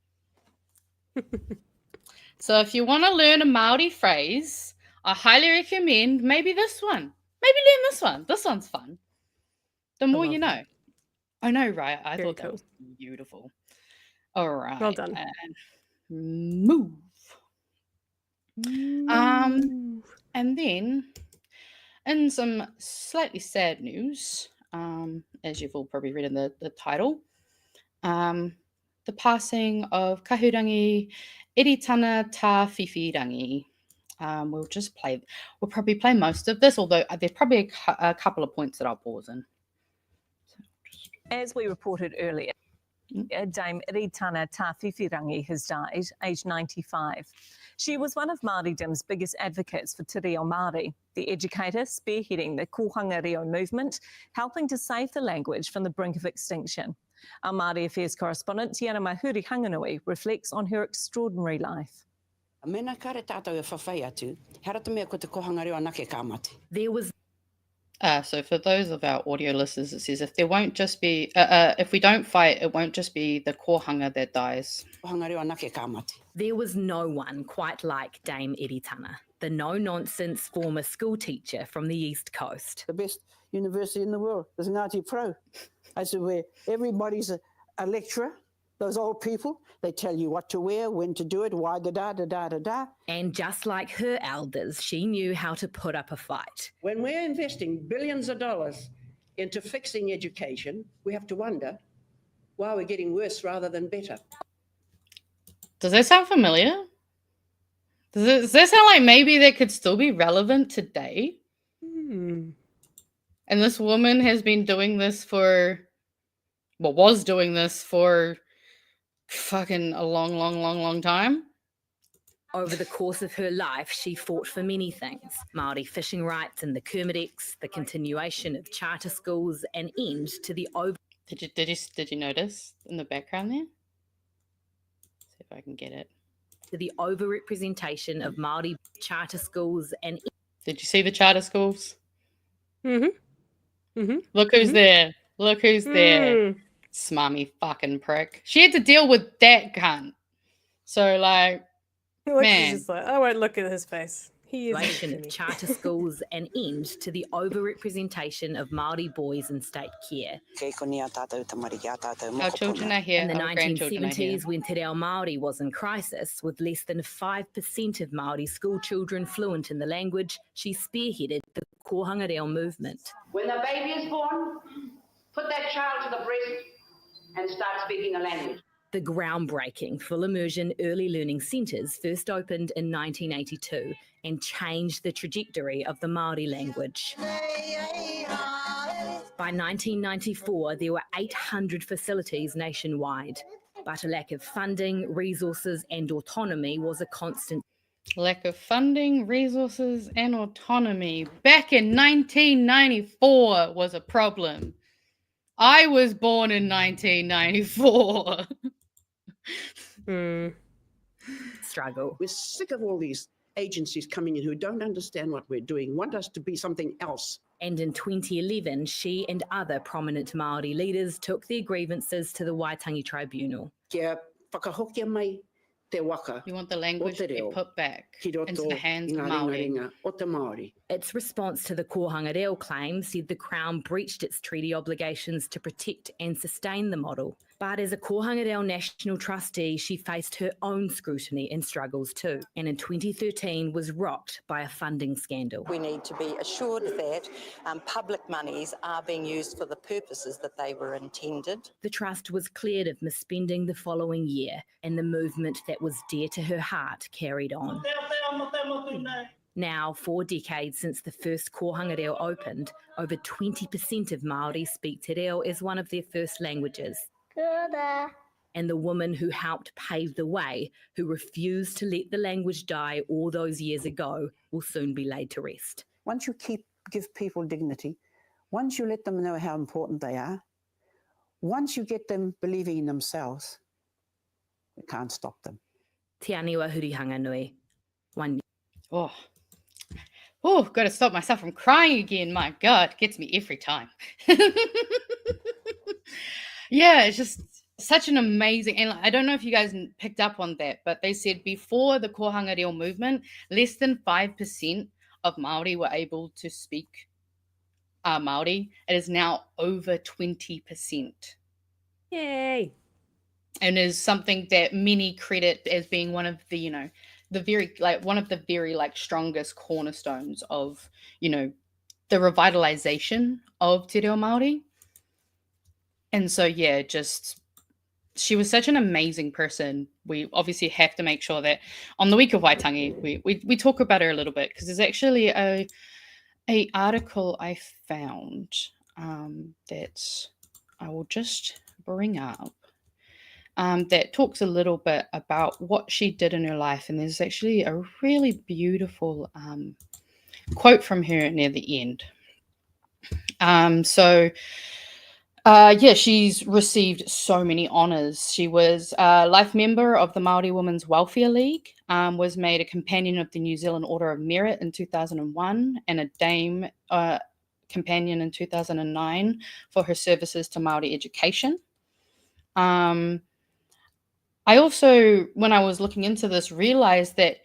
So if you want to learn a Māori phrase, I highly recommend maybe this one. Maybe learn this one. This one's fun. The more you know. I know, right? I thought that was beautiful. All right. Well done. Move. And then in some slightly sad news, as you've all probably read in the title, the passing of kahurangi Iritana Te Rangi Tāwhiwhirangi. We'll probably play most of this, although there's probably a couple of points that I'll pause in. As we reported earlier, Dame Iritana Te Rangi has died, aged 95. She was one of Māoridom's biggest advocates for Te Reo Māori, the educator spearheading the Kōhanga Reo movement, helping to save the language from the brink of extinction. Our Māori Affairs correspondent, Tiana Mahuri Hanganui, reflects on her extraordinary life. There was so for those of our audio listeners, it says if there won't just be if we don't fight, it won't just be the kōhanga that dies. There was no one quite like Dame Iritana, the no-nonsense former school teacher from the East Coast. The best university in the world is Ngāti Pro. I said where everybody's a lecturer. Those old people, they tell you what to wear, when to do it, why da-da. And just like her elders, she knew how to put up a fight. When we're investing billions of dollars into fixing education, we have to wonder why we're getting worse rather than better. Does that sound familiar? Does that sound like maybe that could still be relevant today? And this woman has been doing this was doing this for fucking a long time. Over the course of her life, she fought for many things. Māori fishing rights and the Kermadecks, the continuation of charter schools, and end to the over... Did you notice in the background there? See if I can get it. To the over-representation of Māori charter schools and... Did you see the charter schools? Mm-hmm. Look who's there. Look who's there. Smarmy fucking prick. She had to deal with that cunt. So, like, man. Just like, I won't look at his face. He is Creation Timmy. of charter schools, an end to the overrepresentation of Māori boys in state care. Our children are here. In the Our grandchildren are here. 1970s, when Te Reo Māori was in crisis, with less than 5% of Māori school children fluent in the language, she spearheaded the Kōhanga Reo movement. When the baby is born, put that child to the breast and start speaking a language. The groundbreaking full immersion early learning centres first opened in 1982 and changed the trajectory of the Māori language. By 1994, there were 800 facilities nationwide, but a lack of funding, resources and autonomy was a constant. Lack of funding, resources, and autonomy back in 1994 was a problem. I was born in 1994. Struggle. We're sick of all these agencies coming in who don't understand what we're doing, want us to be something else. And in 2011, she and other prominent Māori leaders took their grievances to the Waitangi Tribunal. Kia whakahokia mai te waka. You want the language to be put back into the hands of Māori. O te Māori. Its response to the Kōhanga Reo claim said the Crown breached its treaty obligations to protect and sustain the model. But as a Kōhanga Reo National Trustee, she faced her own scrutiny and struggles too, and in 2013 was rocked by a funding scandal. We need to be assured that public monies are being used for the purposes that they were intended. The Trust was cleared of misspending the following year, and the movement that was dear to her heart carried on. Now, 4 decades since the first Kōhanga Reo opened, over 20% of Māori speak Te Reo as one of their first languages. And the woman who helped pave the way, who refused to let the language die all those years ago, will soon be laid to rest. Once you give people dignity, once you let them know how important they are, once you get them believing in themselves, you can't stop them. Te aniwa hurihanga nui. One. Oh, got to stop myself from crying again. My God, gets me every time. Yeah, it's just such an amazing, and I don't know if you guys picked up on that, but they said before the Kōhanga Reo movement, less than 5% of Māori were able to speak Māori. It is now over 20%. Yay! And is something that many credit as being one of the, one of the very strongest cornerstones of, the revitalization of Te Reo Māori. And so, yeah, she was such an amazing person. We obviously have to make sure that on the week of Waitangi, we talk about her a little bit, because there's actually a article I found that I will just bring up that talks a little bit about what she did in her life. And there's actually a really beautiful quote from her near the end. She's received so many honors. She was a life member of the Māori Women's Welfare League, was made a companion of the New Zealand Order of Merit in 2001, and a Dame companion in 2009 for her services to Māori education. I also, when I was looking into this, realized that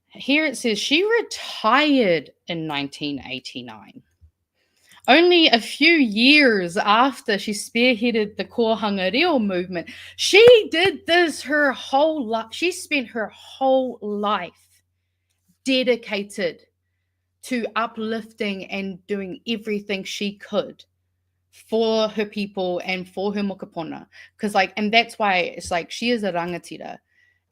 here it says she retired in 1989. Only a few years after she spearheaded the Kōhanga Reo movement. She did this her whole life. She spent her whole life dedicated to uplifting and doing everything she could for her people and for her mokopuna. And that's why it's she is a rangatira.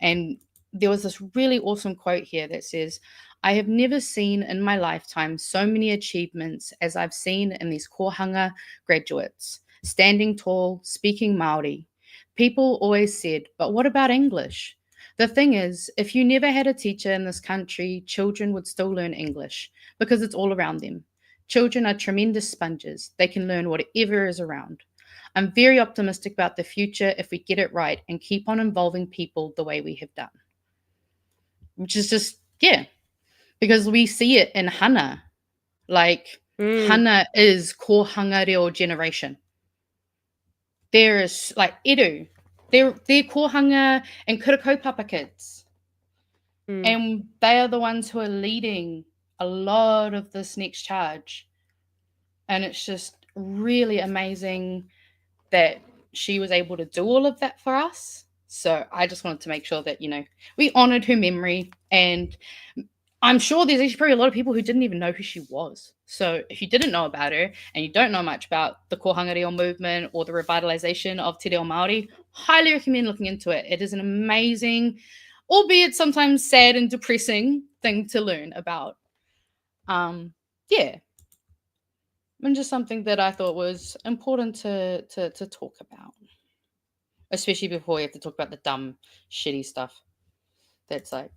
And there was this really awesome quote here that says, "I have never seen in my lifetime so many achievements as I've seen in these Kōhanga graduates, standing tall, speaking Māori. People always said, but what about English? The thing is, if you never had a teacher in this country, children would still learn English because it's all around them. Children are tremendous sponges. They can learn whatever is around. I'm very optimistic about the future if we get it right and keep on involving people the way we have done." Which is just, yeah. Because we see it in Hana. Hana is Kōhanga Reo generation. There is Eru. They're Kōhanga and Kura Kaupapa kids. And they are the ones who are leading a lot of this next charge. And it's just really amazing that she was able to do all of that for us. So I just wanted to make sure that, we honored her memory. And I'm sure there's actually probably a lot of people who didn't even know who she was. So if you didn't know about her and you don't know much about the Kōhanga Reo movement or the revitalization of Te Reo Māori, highly recommend looking into it. It is an amazing, albeit sometimes sad and depressing thing to learn about. Yeah. And just something that I thought was important to talk about. Especially before we have to talk about the dumb, shitty stuff that's like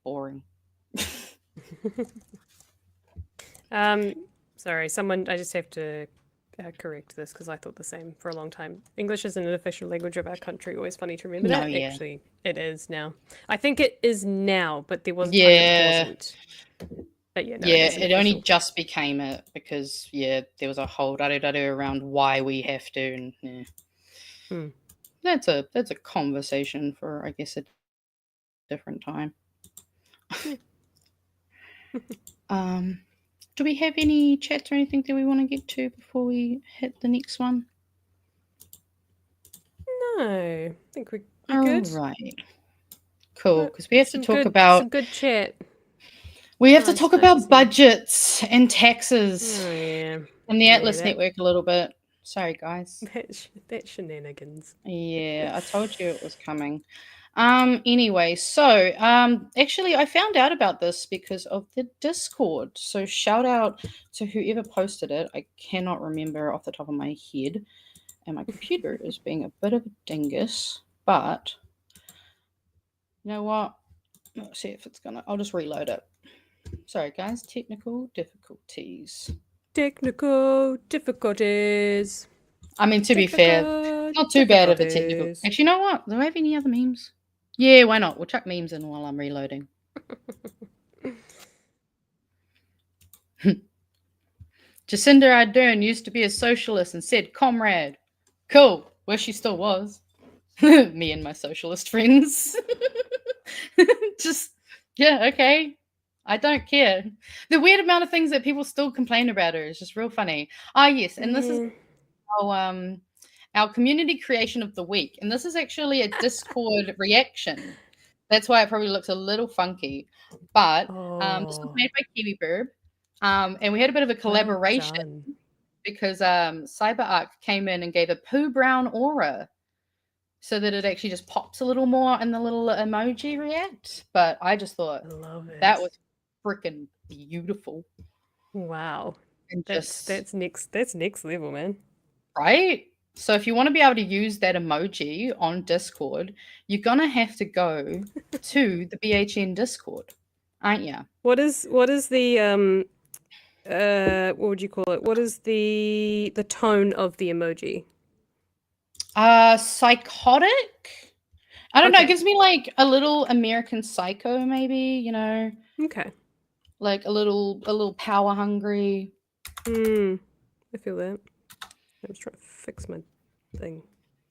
boring. Sorry, I just have to correct this because I thought the same for a long time. English isn't an official language of our country. Always funny to remember that. Yeah. Actually, it is now. I think it is now, but there was a time Yeah. it wasn't. But yeah, no, yeah, it is it only official. just became it because there was a whole da-da-da-da around why we have to, and that's a conversation for, I guess, a different time. Do we have any chats or anything that we want to get to before we hit the next one? No, I think we're All good. right. Cool, because we have to Some talk good- about some good chat. We have to Nice, talk nice, about nice. budgets and taxes Oh, yeah. and the Yeah, Atlas that- Network a little bit. Sorry, guys. That shenanigans. Yeah, I told you it was coming. Anyway, so actually I found out about this because of the Discord. So shout out to whoever posted it. I cannot remember off the top of my head. And my computer is being a bit of a dingus, but you know what? Let's see if it's I'll just reload it. Sorry guys, technical difficulties. Technical difficulties. I mean, to be fair, not too bad of a technical. difficulties. Actually, you know what? Do I have any other memes? Yeah, why not? We'll chuck memes in while I'm reloading. Jacinda Ardern used to be a socialist and said, "Comrade." Cool. Wish she still was. Me and my socialist friends. Just, yeah, okay. I don't care. The weird amount of things that people still complain about her is just real funny. Ah, yes, and this is our community creation of the week, and this is actually a Discord reaction. That's why it probably looks a little funky, but this was made by Kiwi Burb, and we had a bit of a collaboration because CyberArk came in and gave a poo brown aura so that it actually just pops a little more in the little emoji react. But I just thought that was freaking beautiful. Wow. And That's next level, man. Right? So if you want to be able to use that emoji on Discord, you're gonna have to go to the BHN Discord, aren't you? What is the what would you call it? What is the tone of the emoji? Psychotic? I don't know, Okay. it gives me like a little American Psycho, maybe, Okay. Like a little power hungry. I feel that. I was trying to fix my thing.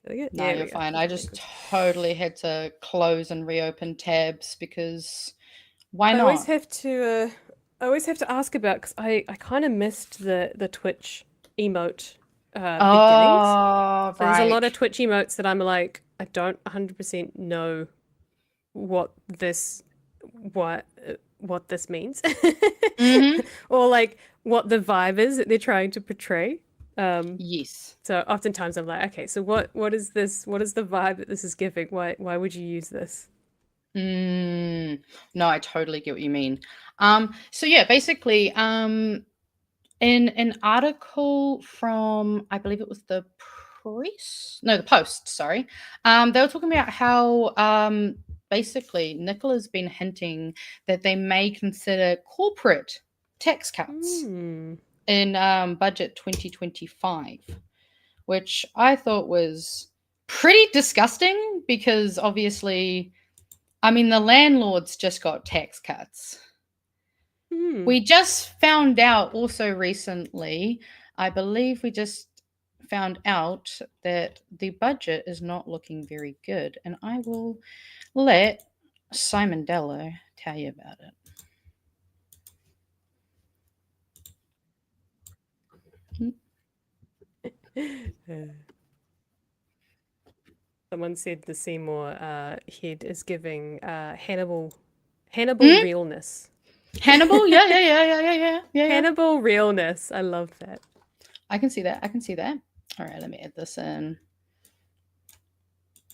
No, Yeah, you're fine. I just totally had to close and reopen tabs because why I not? always have to ask about because I kind of missed the Twitch emote beginnings. Oh, So there's a lot right. of Twitch emotes that I'm like, I don't 100% know what this means, or like what the vibe is that they're trying to portray. Yes. So oftentimes I'm like, okay, so what is this? What is the vibe that this is giving? Why would you use this? No, I totally get what you mean. So yeah, basically, in an article from, I believe it was the Post, sorry. They were talking about how basically Nicola's been hinting that they may consider corporate tax cuts in budget 2025, which I thought was pretty disgusting because obviously, I mean, the landlords just got tax cuts. We just found out also recently, I believe we just found out that the budget is not looking very good. And I will let Simon Dello tell you about it. Someone said the Seymour head is giving Hannibal realness. Hannibal, yeah. Hannibal realness. I love that. I can see that. All right, let me add this in.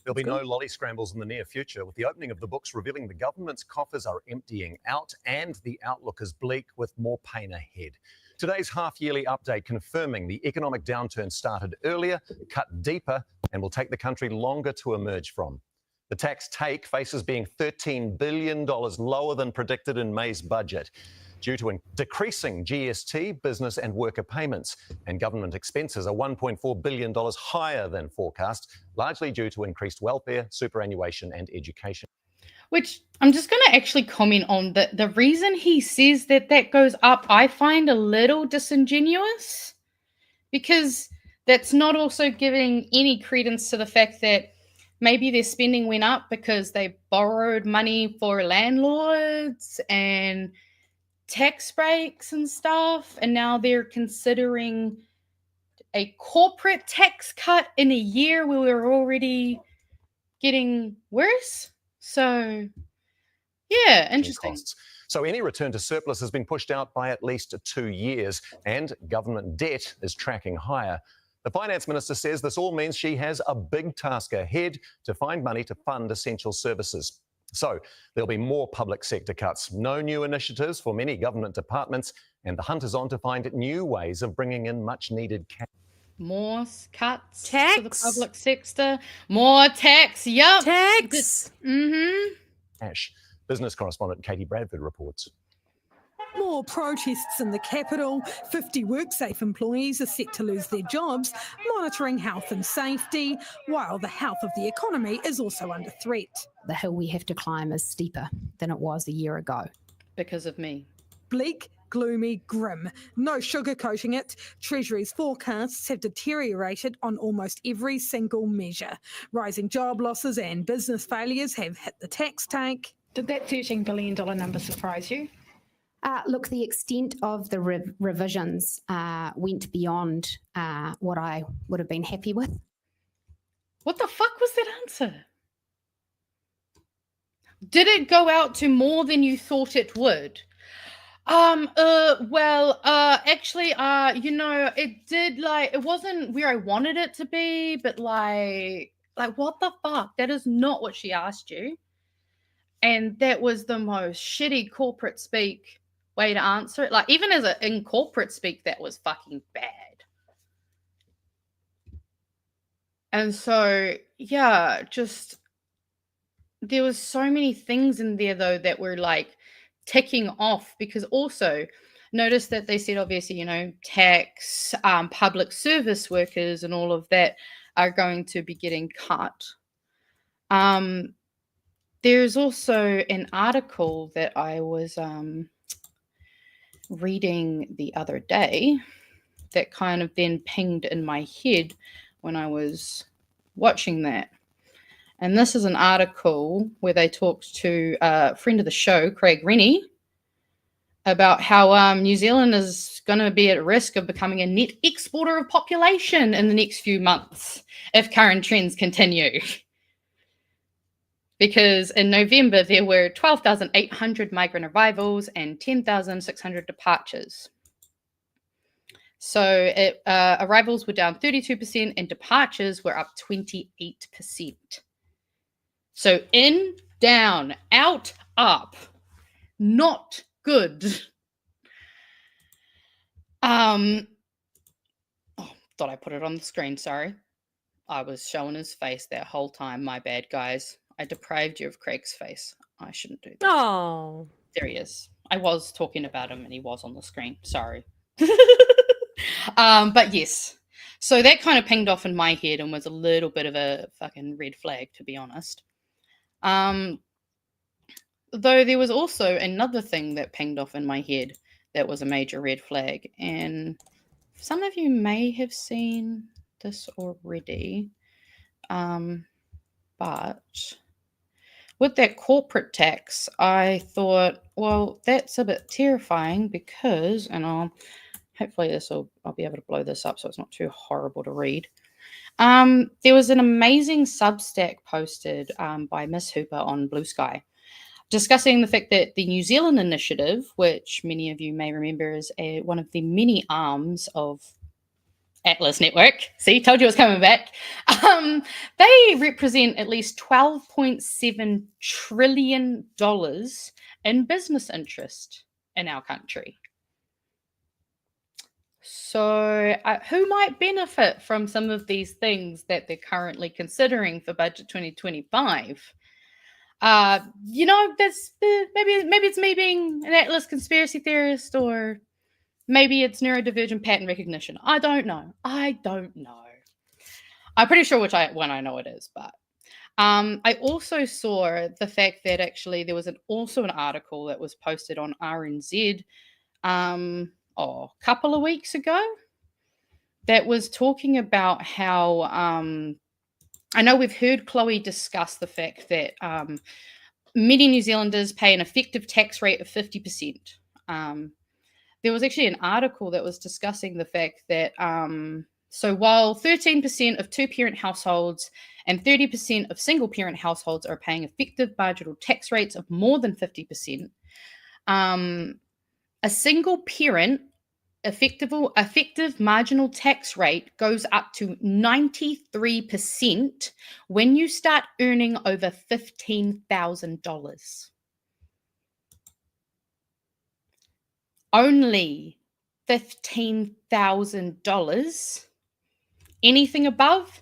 There'll be no lolly scrambles in the near future, with the opening of the books revealing the government's coffers are emptying out and the outlook is bleak with more pain ahead. Today's half-yearly update confirming the economic downturn started earlier, cut deeper, and will take the country longer to emerge from. The tax take faces being $13 billion lower than predicted in May's budget, due to decreasing GST, business and worker payments, and government expenses are $1.4 billion higher than forecast, largely due to increased welfare, superannuation and education. Which I'm just going to actually comment on the reason he says that goes up, I find a little disingenuous, because that's not also giving any credence to the fact that maybe their spending went up because they borrowed money for landlords and tax breaks and stuff, and now they're considering a corporate tax cut in a year where we're already getting worse. So, yeah, interesting. Costs. So any return to surplus has been pushed out by at least 2 years, and government debt is tracking higher. The Finance Minister says this all means she has a big task ahead to find money to fund essential services. So there'll be more public sector cuts, no new initiatives for many government departments, and the hunt is on to find new ways of bringing in much needed cash. More cuts to the public sector, more tax, yup. Tax. Cash. Business correspondent Katie Bradford reports. More protests in the capital. 50 WorkSafe employees are set to lose their jobs, monitoring health and safety, while the health of the economy is also under threat. The hill we have to climb is steeper than it was a year ago. Because of me. Bleak, gloomy, grim. No sugarcoating it. Treasury's forecasts have deteriorated on almost every single measure. Rising job losses and business failures have hit the tax take. Did that $13 billion number surprise you? Look, the extent of the revisions went beyond what I would have been happy with. What the fuck was that answer? Did it go out to more than you thought it would? Actually, it did, it wasn't where I wanted it to be, but like, what the fuck? That is not what she asked you. And that was the most shitty corporate speak way to answer it. Like, even in corporate speak, that was fucking bad. And so, yeah, just, there was so many things in there, though, that were, like, ticking off, because also notice that they said, obviously, tax, public service workers and all of that are going to be getting cut. There's also an article that I was reading the other day that kind of then pinged in my head when I was watching that. And this is an article where they talked to a friend of the show, Craig Rennie, about how New Zealand is going to be at risk of becoming a net exporter of population in the next few months if current trends continue. Because in November, there were 12,800 migrant arrivals and 10,600 departures. So arrivals were down 32% and departures were up 28%. So in, down, out, up. Not good. Thought I put it on the screen, sorry. I was showing his face that whole time. My bad, guys. I deprived you of Craig's face. I shouldn't do that. Oh. There he is. I was talking about him and he was on the screen. Sorry. But yes. So that kind of pinged off in my head and was a little bit of a fucking red flag, to be honest. Though there was also another thing that pinged off in my head that was a major red flag. And some of you may have seen this already. But with that corporate tax, I thought, well, that's a bit terrifying because, and hopefully I'll be able to blow this up so it's not too horrible to read. There was an amazing Substack posted by Miss Hooper on Blue Sky, discussing the fact that the New Zealand initiative, which many of you may remember is one of the many arms of Atlas Network, see, told you it was coming back, they represent at least $12.7 trillion in business interest in our country. So who might benefit from some of these things that they're currently considering for Budget 2025? You know, that's maybe it's me being an Atlas conspiracy theorist, or maybe it's neurodivergent pattern recognition. I don't know. I'm pretty sure which one I know it is, but I also saw the fact that actually there was also an article that was posted on RNZ a couple of weeks ago that was talking about how I know we've heard Chloe discuss the fact that many New Zealanders pay an effective tax rate of 50%. There was actually an article that was discussing the fact that so while 13% of two-parent households and 30% of single-parent households are paying effective marginal tax rates of more than 50%, a single-parent effective marginal tax rate goes up to 93% when you start earning over $15,000. Only $15,000. Anything above,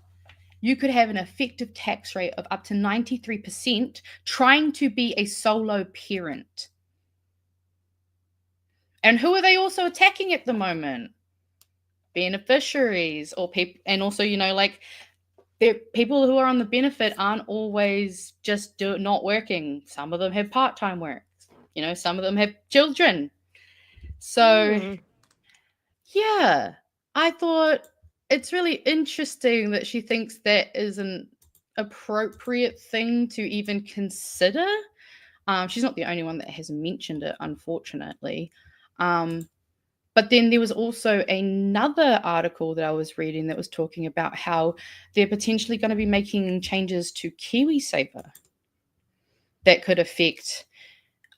you could have an effective tax rate of up to 93% trying to be a solo parent. And who are they also attacking at the moment? Beneficiaries or people, and also, you know, like people who are on the benefit aren't always just not working. Some of them have part-time work. You know, some of them have children. So, yeah, I thought it's really interesting that she thinks that is an appropriate thing to even consider. She's not the only one that has mentioned it, unfortunately. But then there was also another article that I was reading that was talking about how they're potentially going to be making changes to KiwiSaver that could affect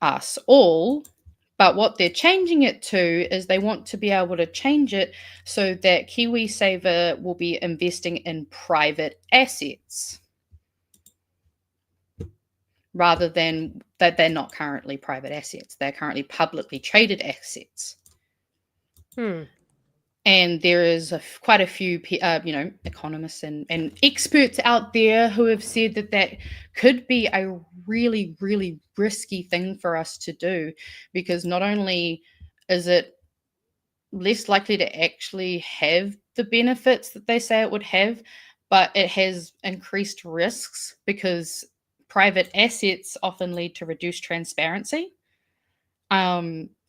us all. But what they're changing it to is they want to be able to change it so that KiwiSaver will be investing in private assets rather than that they're not currently private assets. They're currently publicly traded assets. And there is quite a few, you know, economists and experts out there who have said that that could be a really, really risky thing for us to do, because not only is it less likely to actually have the benefits that they say it would have, but it has increased risks because private assets often lead to reduced transparency.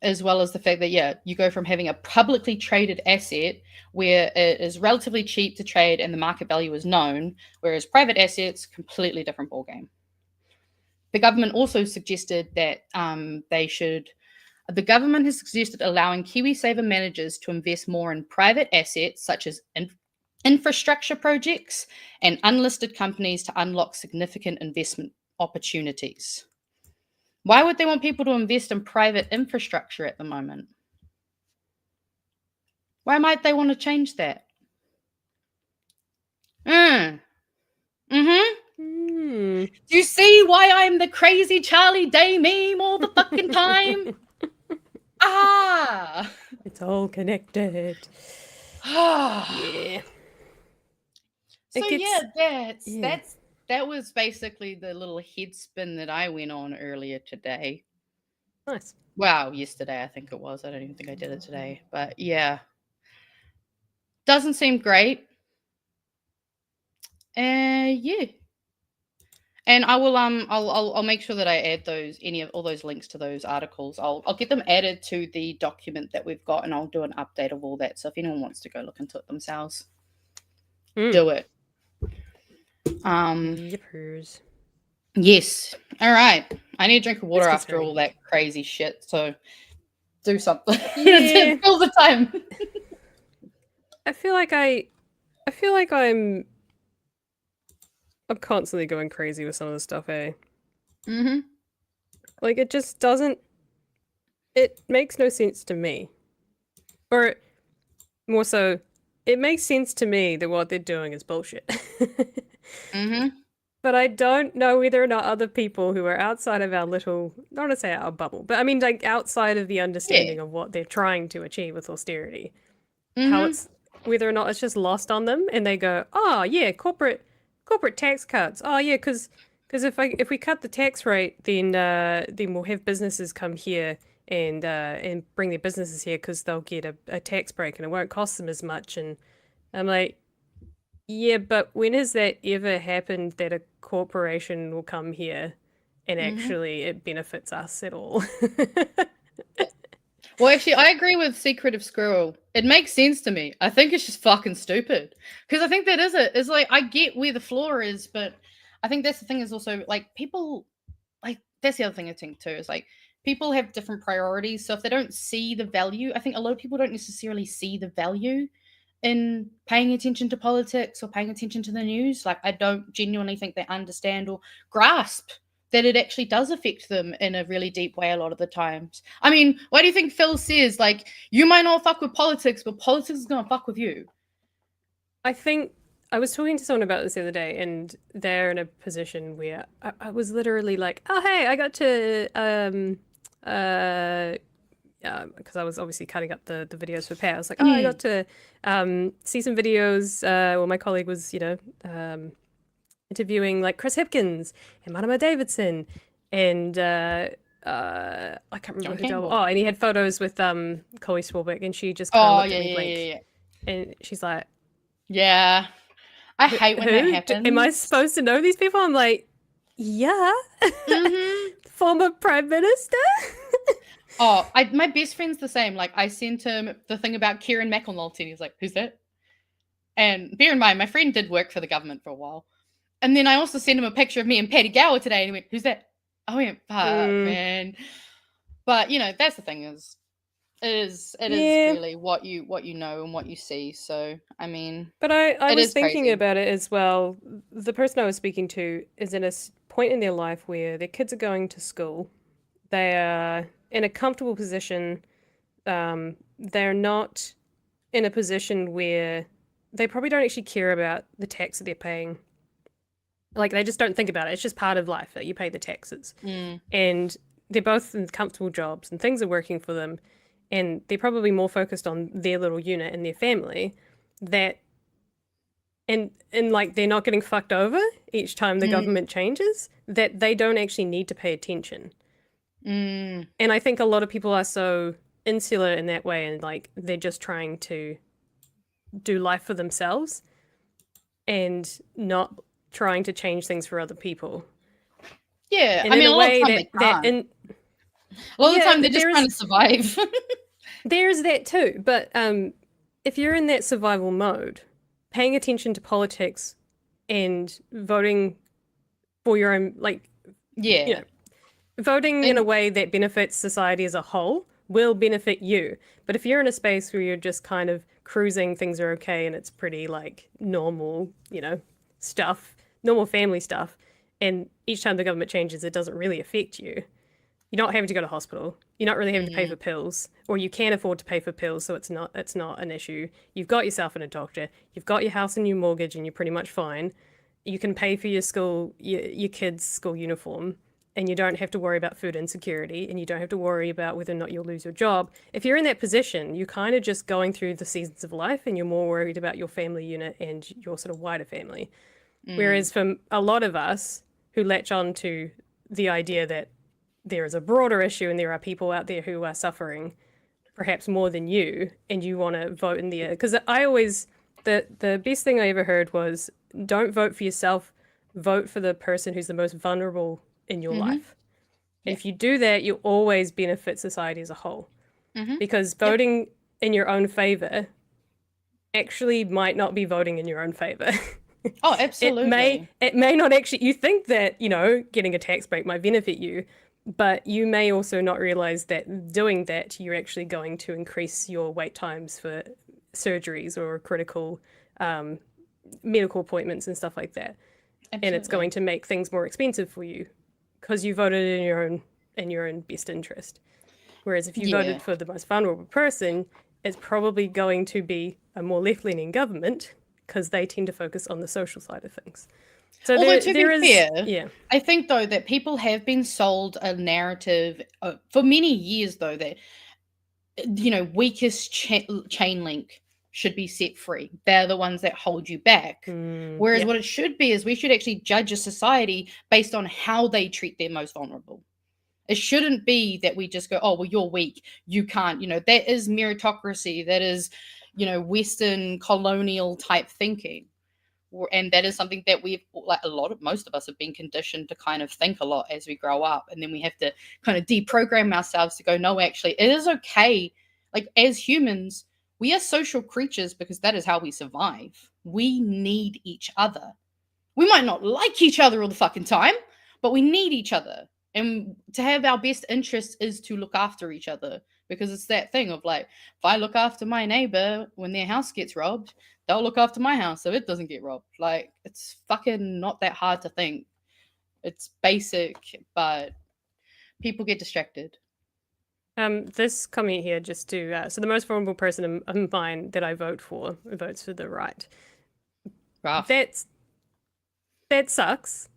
As well as the fact that, yeah, you go from having a publicly traded asset where it is relatively cheap to trade and the market value is known, whereas private assets, completely different ballgame. The government also suggested that the government has suggested allowing KiwiSaver managers to invest more in private assets such as infrastructure projects and unlisted companies to unlock significant investment opportunities. Why would they want people to invest in private infrastructure at the moment? Why might they want to change that? Do you see why I'm the crazy Charlie Day meme all the fucking time? It's all connected. Yeah. So that was basically the little head spin that I went on earlier today. Nice. Well, yesterday I think it was. I don't even think I did it today, but yeah, doesn't seem great. Yeah. And I will I'll make sure that I add all those links to those articles. I'll get them added to the document that we've got, and I'll do an update of all that. So if anyone wants to go look into it themselves, do it. Yippers. Yes. All right. I need a drink of water That's after all that crazy shit. So do something. Yeah. Fill the time. I feel like I'm constantly going crazy with some of the stuff, eh? Mm-hmm. Like, it just doesn't... It makes no sense to me. Or, more so, it makes sense to me that what they're doing is bullshit. Mm-hmm. But I don't know whether or not other people who are outside of our little... not to say our bubble, but I mean, like, outside of the understanding of what they're trying to achieve with austerity. How it's... whether or not it's just lost on them, and they go, oh, yeah, corporate tax cuts. Oh, yeah, because if we cut the tax rate, then we'll have businesses come here and bring their businesses here because they'll get a tax break and it won't cost them as much. And I'm like, yeah, but when has that ever happened that a corporation will come here and actually it benefits us at all? Well, actually, I agree with Secretive Squirrel. It makes sense to me. I think it's just fucking stupid. Because I think that is it. It's like, I get where the flaw is, but I think that's the thing is also, like, people, like, that's the other thing I think too, is like, people have different priorities. So if they don't see the value, I think a lot of people don't necessarily see the value in paying attention to politics or paying attention to the news. Like, I don't genuinely think they understand or grasp that it actually does affect them in a really deep way a lot of the times. I mean, why do you think Phil says, like, you might not fuck with politics, but politics is going to fuck with you? I think I was talking to someone about this the other day, and they're in a position where I was literally like, oh, hey, I got to, because I was obviously cutting up the videos for Pat. I was like, oh, I got to see some videos. Well, my colleague was, interviewing like Chris Hipkins and Marama Davidson and I can't remember who. Oh, and he had photos with Chloe Swarbrick, and she just kind of looked at me blank. And she's like, yeah, I hate when that happens. Am I supposed to know these people? I'm like, yeah. Former Prime Minister. My best friend's the same. Like, I sent him the thing about Kieran McAnulty, and he's like, who's that? And bear in mind, my friend did work for the government for a while. And then I also sent him a picture of me and Paddy Gower today, and he went, who's that? I went, fuck, man. But, that's the thing is, it is really what you know and what you see. So, I mean, but I was thinking crazy about it as well. The person I was speaking to is in a point in their life where their kids are going to school. They are in a comfortable position. They're not in a position where they probably don't actually care about the tax that they're paying. Like, they just don't think about it. It's just part of life that you pay the taxes. And they're both in comfortable jobs and things are working for them. And they're probably more focused on their little unit and their family and like, they're not getting fucked over each time the government changes, that they don't actually need to pay attention. And I think a lot of people are so insular in that way, and like, they're just trying to do life for themselves and not trying to change things for other people. Yeah, and I mean, in a lot of time they can't. A lot of the time they're just trying to survive. There's that too, but if you're in that survival mode, paying attention to politics and voting for your own, like, voting in a way that benefits society as a whole will benefit you. But if you're in a space where you're just kind of cruising, things are okay, and it's pretty like normal, stuff, normal family stuff, and each time the government changes, it doesn't really affect you. You're not having to go to hospital. You're not really having to pay for pills, or you can afford to pay for pills, so it's not an issue. You've got yourself and a doctor. You've got your house and your mortgage, and you're pretty much fine. You can pay for your school, your kids' school uniform, and you don't have to worry about food insecurity, and you don't have to worry about whether or not you'll lose your job. If you're in that position, you're kind of just going through the seasons of life, and you're more worried about your family unit and your sort of wider family. Whereas for a lot of us who latch on to the idea that there is a broader issue and there are people out there who are suffering perhaps more than you, and you want to vote in the air. Because I always, the best thing I ever heard was, don't vote for yourself, vote for the person who's the most vulnerable in your life. And if you do that, you always benefit society as a whole. Because voting in your own favor actually might not be voting in your own favor. Oh, absolutely. It may not actually, you think that, getting a tax break might benefit you, but you may also not realize that doing that, you're actually going to increase your wait times for surgeries or critical medical appointments and stuff like that. Absolutely. And it's going to make things more expensive for you because you voted in your own best interest. Whereas if you voted for the most vulnerable person, it's probably going to be a more left-leaning government because they tend to focus on the social side of things. So Although to be fair, yeah. I think though that people have been sold a narrative for many years though that weakest chain link should be set free. They're the ones that hold you back. Whereas what it should be is we should actually judge a society based on how they treat their most vulnerable. It shouldn't be that we just go, oh, well, you're weak, you can't. That is meritocracy. That is, Western colonial type thinking. And that is something that most of us have been conditioned to kind of think a lot as we grow up. And then we have to kind of deprogram ourselves to go, no, actually, it is okay. Like as humans, we are social creatures because that is how we survive. We need each other. We might not like each other all the fucking time, but we need each other. And to have our best interests is to look after each other, because it's that thing of like, if I look after my neighbor when their house gets robbed, they'll look after my house so it doesn't get robbed. Like, it's fucking not that hard to think. It's basic, but people get distracted. This comment here just to so the most vulnerable person in mine that I vote for votes for the right. Rough. That sucks,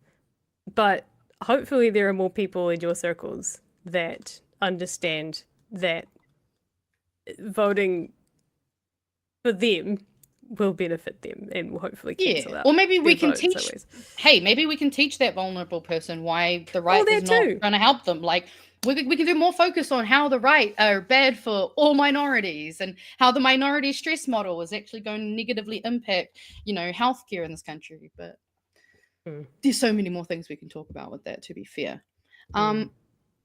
but hopefully there are more people in your circles that understand that voting for them will benefit them and will hopefully cancel out. Or maybe we can votes teach. always. Hey, maybe we can teach that vulnerable person why the right is not going to help them. Like we can do more focus on how the right are bad for all minorities and how the minority stress model is actually going to negatively impact, healthcare in this country. But there's so many more things we can talk about with that, to be fair. I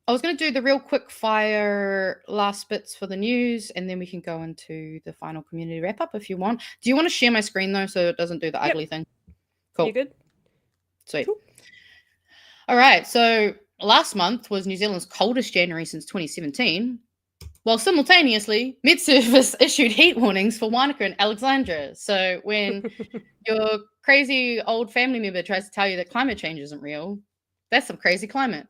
was going to do the real quick fire last bits for the news, and then we can go into the final community wrap up if you want. Do you want to share my screen though, so it doesn't do the ugly thing? Cool. You good? Sweet. Cool. All right. So last month was New Zealand's coldest January since 2017. While simultaneously, Met Service issued heat warnings for Wanaka and Alexandra. So when your crazy old family member tries to tell you that climate change isn't real, that's some crazy climate.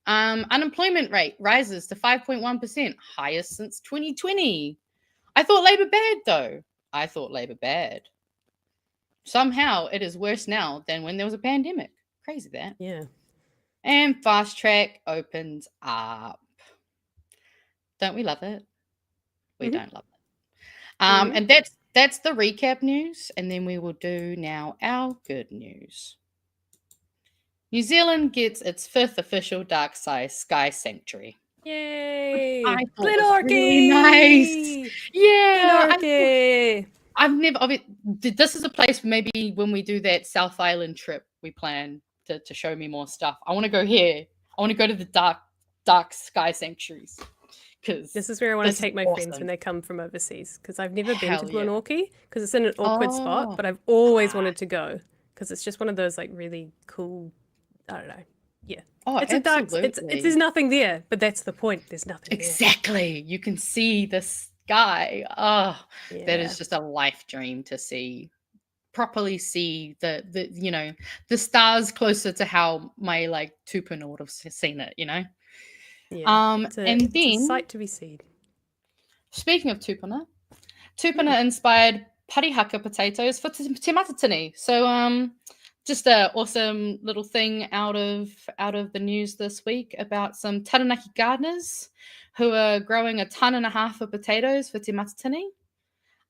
Unemployment rate rises to 5.1%, highest since 2020. I thought Labour bad, though. I thought Labour bad. Somehow it is worse now than when there was a pandemic. Crazy that. Yeah. And Fast Track opens up. Don't we love it? We don't love it. And that's the recap news. And then we will do now our good news. New Zealand gets its 5th official dark sky sanctuary. Yay! Glenorchy! Really nice. Yeah. This is a place maybe when we do that South Island trip we plan to show me more stuff. I want to go here. I want to go to the dark sky sanctuaries. This is where I want to take my friends when they come from overseas, because I've never been to Glenorchy because it's in an awkward spot, but I've always wanted to go because it's just one of those like really cool, I don't know. Yeah. Oh, it's a dark, there's nothing there, but that's the point. There's nothing exactly. You can see the sky. Oh, that is just a life dream to see. Properly see the stars closer to how my like tupuna would have seen it, Yeah. And then it's a sight to be seen. Speaking of tupuna inspired parihaka potatoes for te matatini. So just an awesome little thing out of the news this week about some Taranaki gardeners who are growing 1.5 tons of potatoes for te matatini.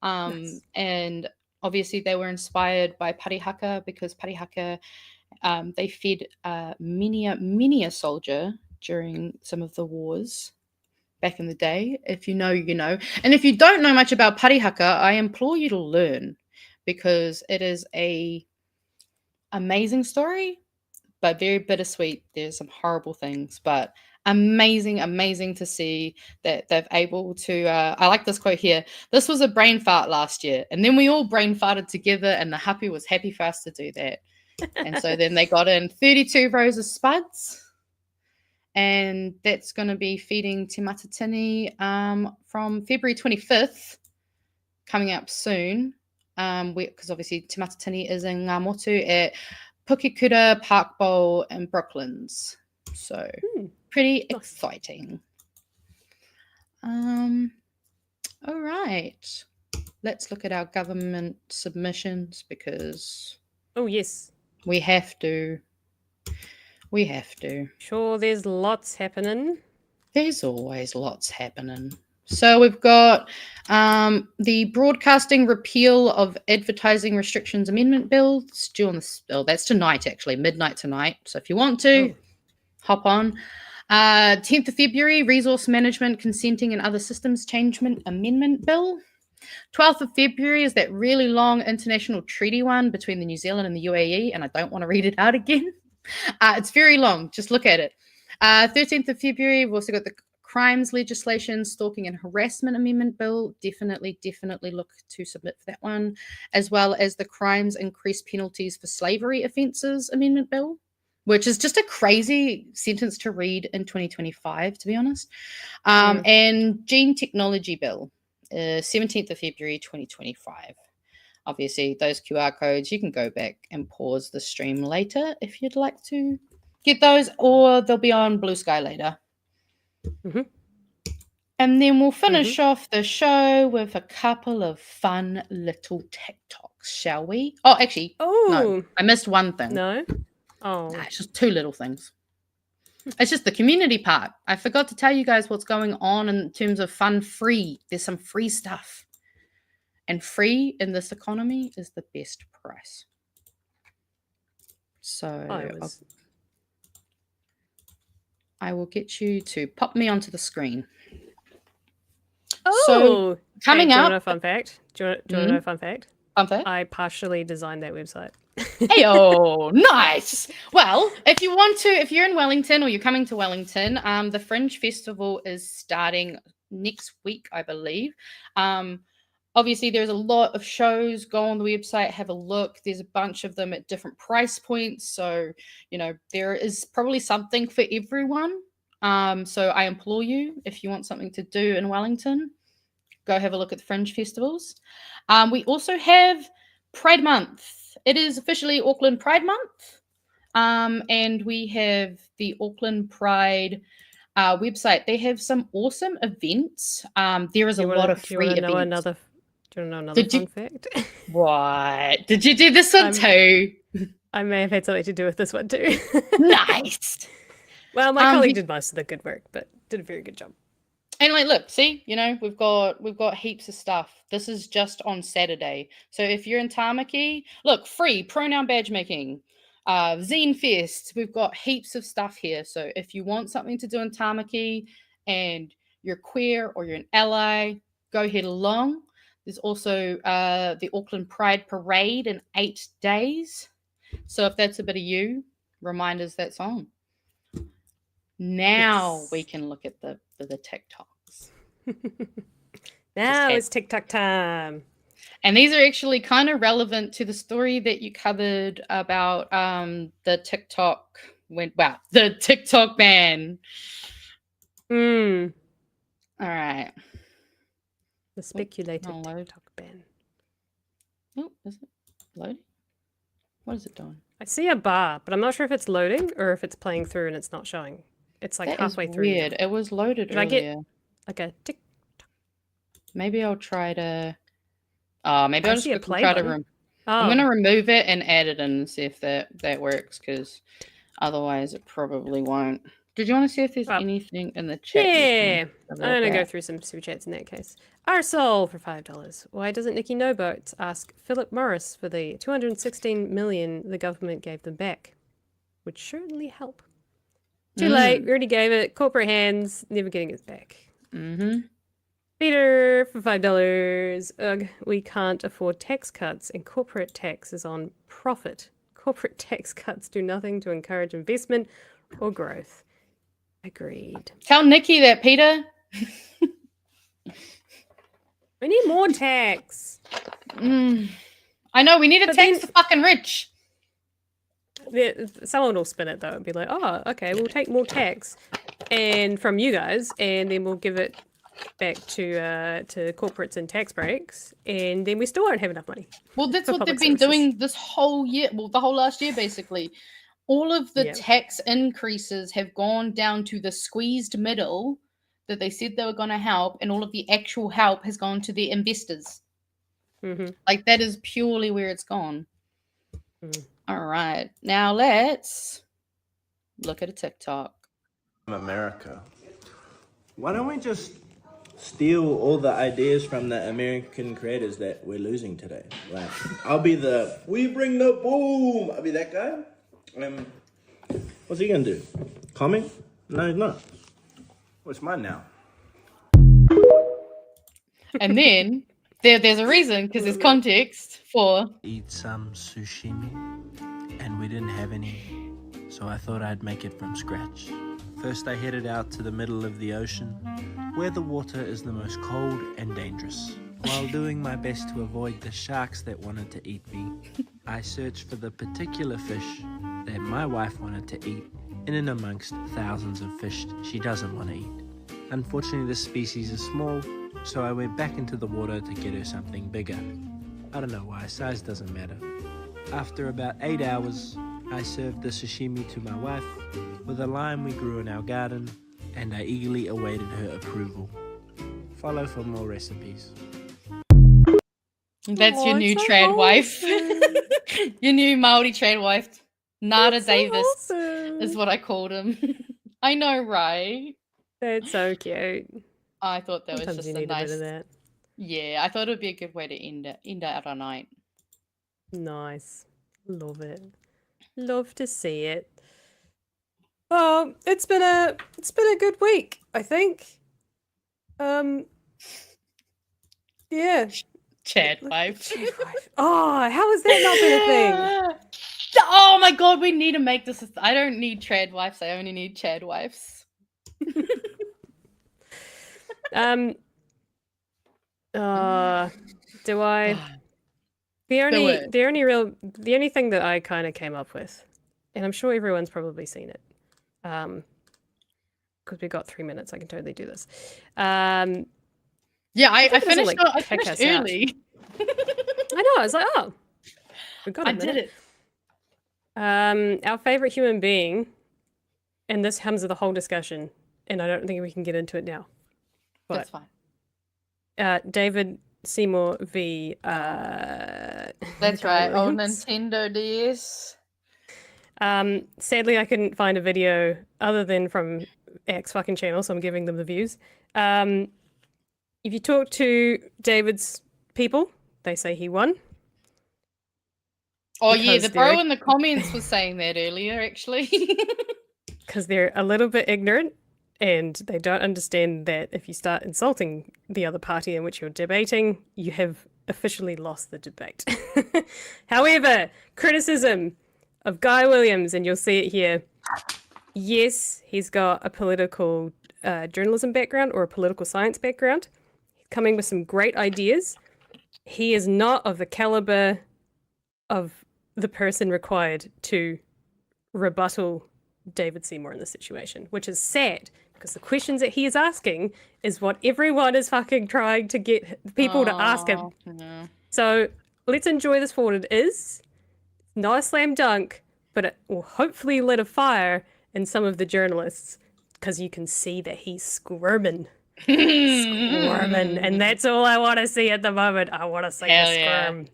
Nice. And obviously they were inspired by parihaka because parihaka they fed many a soldier during some of the wars back in the day. If you know, you know. And if you don't know much about parihaka, I implore you to learn, because it is a amazing story, but very bittersweet. There's some horrible things, but amazing to see that they've able to. I like this quote here. This was a brain fart last year, and then we all brain farted together, and the happy was happy for us to do that. And so then they got in 32 rows of spuds, and that's going to be feeding Te Matatini from February 25th, coming up soon. Because obviously Te Matatini is in Ngā Motu at Pukekura Park Bowl in Brooklands. So pretty exciting. All right. Let's look at our government submissions because yes, we have to. We have to. Sure, there's lots happening. There's always lots happening. So we've got the Broadcasting Repeal of Advertising Restrictions Amendment Bill. It's due on that's tonight, actually, midnight tonight. So if you want to, hop on. 10th of February, Resource Management Consenting and Other Systems Changement Amendment Bill. 12th of February is that really long international treaty one between the New Zealand and the UAE, and I don't want to read it out again. It's very long. Just look at it. 13th of February, we've also got the Crimes Legislation, Stalking and Harassment Amendment Bill. Definitely look to submit for that one, as well as the Crimes Increased Penalties for Slavery Offences Amendment Bill, which is just a crazy sentence to read in 2025, to be honest. And Gene Technology Bill, 17th of February, 2025. Obviously, those QR codes, you can go back and pause the stream later if you'd like to get those, or they'll be on Blue Sky later. And then we'll finish off the show with a couple of fun little TikToks, shall we? Oh, actually, no, I missed one thing. No? It's just two little things. It's just the community part. I forgot to tell you guys what's going on in terms of fun free. There's some free stuff. And free in this economy is the best price. So I will get you to pop me onto the screen. So coming do you up. want a fun fact? Do you want to know a fun fact? Fun fact? I partially designed that website. Hey, nice. Well, if you want to, if you're in Wellington or you're coming to Wellington, the Fringe Festival is starting next week, I believe. Obviously, there's a lot of shows. Go on the website, have a look. There's a bunch of them at different price points. So, there is probably something for everyone. So I implore you, if you want something to do in Wellington, go have a look at the Fringe Festivals. We also have Pride Month. It is officially Auckland Pride Month. And we have the Auckland Pride website. They have some awesome events. There is a lot of free events. Do you want to know another fun fact? What? Did you do this one too? I may have had something to do with this one too. Nice. Well, my colleague did most of the good work, but did a very good job. And look, see, we've got heaps of stuff. This is just on Saturday. So if you're in Tāmaki, look, free pronoun badge making, Zine Fest. We've got heaps of stuff here. So if you want something to do in Tāmaki and you're queer or you're an ally, go head along. There's also the Auckland Pride Parade in 8 days. So if that's a bit of you, reminders that's on. Now we can look at the TikToks. Now it's TikTok time. And these are actually kind of relevant to the story that you covered about the TikTok the TikTok ban. All right. The speculated TikTok ban. Oh, is it loading? What is it doing? I see a bar, but I'm not sure if it's loading or if it's playing through and it's not showing. It's like That halfway is through. weird. It was loaded Did earlier. I get like a tick? Maybe I'll try to. Maybe I I'll just see a quickly play try to. button. I'm going to remove it and add it in and see if that works, because otherwise it probably won't. Did you want to see if there's anything in the chat? Yeah, I'm going to go through some super chats in that case. Arsol for $5. Why doesn't Nicky know boats? Ask Philip Morris for the $216 million the government gave them back. Would certainly help. Too late. We already gave it. Corporate hands. Never getting it back. Peter for $5. Ugh, we can't afford tax cuts, and corporate tax is on profit. Corporate tax cuts do nothing to encourage investment or growth. Agreed. Tell Nicky that, Peter. We need more tax. I know, we need to tax the fucking rich. Someone will spin it though and be like, oh, okay, we'll take more tax and from you guys, and then we'll give it back to corporates and tax breaks, and then we still won't have enough money. Well, that's for what they've public been services. doing this whole year. Well, the whole last year, basically. All of the Yeah. tax increases have gone down to the squeezed middle that they said they were going to help, and all of the actual help has gone to the investors. Like, that is purely where it's gone. All right. Now let's look at a TikTok. America. Why don't we just steal all the ideas from the American creators that we're losing today? Like, I'll be the we bring the boom. I'll be that guy. What's he gonna do? Comment? No, he's not. What's mine now? And then there's a reason, because there's context for Eat some sushimi, and we didn't have any, so I thought I'd make it from scratch. First I headed out to the middle of the ocean, where the water is the most cold and dangerous. While doing my best to avoid the sharks that wanted to eat me, I searched for the particular fish that my wife wanted to eat, in and amongst thousands of fish she doesn't want to eat. Unfortunately, this species is small, so I went back into the water to get her something bigger. I don't know why, size doesn't matter. After about 8 hours, I served the sashimi to my wife with a lime we grew in our garden, and I eagerly awaited her approval. Follow for more recipes. that's your new trad wife. Your new Māori trad wife. Nada Davis is what I called him. I know, right? That's so cute. I thought that Sometimes was you just a need a bit nice. of that. Yeah, I thought it would be a good way to end out our night. Nice. Love it. Love to see it. Well, it's been a good week, I think. Yeah. Chad wife. Oh, how has that not been a thing? Oh my god, we need to make this. I don't need trad wives. I only need Chad wives. Do I? The only thing that I kind of came up with, and I'm sure everyone's probably seen it, because we got 3 minutes. I can totally do this. Yeah, I It doesn't, finished. like, I kick finished us out. early. I know. I was like, oh, we got a I did minute. it. Our favorite human being, and this comes with a whole discussion, and I don't think we can get into it now. That's fine. David Seymour v. That's right. Oh, Nintendo DS. Sadly, I couldn't find a video other than from X fucking channel, so I'm giving them the views. If you talk to David's people, they say he won. Oh yeah, Because the bro in the comments was saying that earlier, actually. Because they're a little bit ignorant and they don't understand that if you start insulting the other party in which you're debating, you have officially lost the debate. However, criticism of Guy Williams, and you'll see it here. Yes, he's got a political journalism background or a political science background. He's coming with some great ideas. He is not of the caliber of the person required to rebuttal David Seymour in this situation, which is sad because the questions that he is asking is what everyone is fucking trying to get people to ask him. No. So let's enjoy this for what it is. Not a slam dunk, but it will hopefully lit a fire in some of the journalists because you can see that he's squirming. Squirming. And that's all I want to see at the moment. I want to see Hell a yeah. squirm.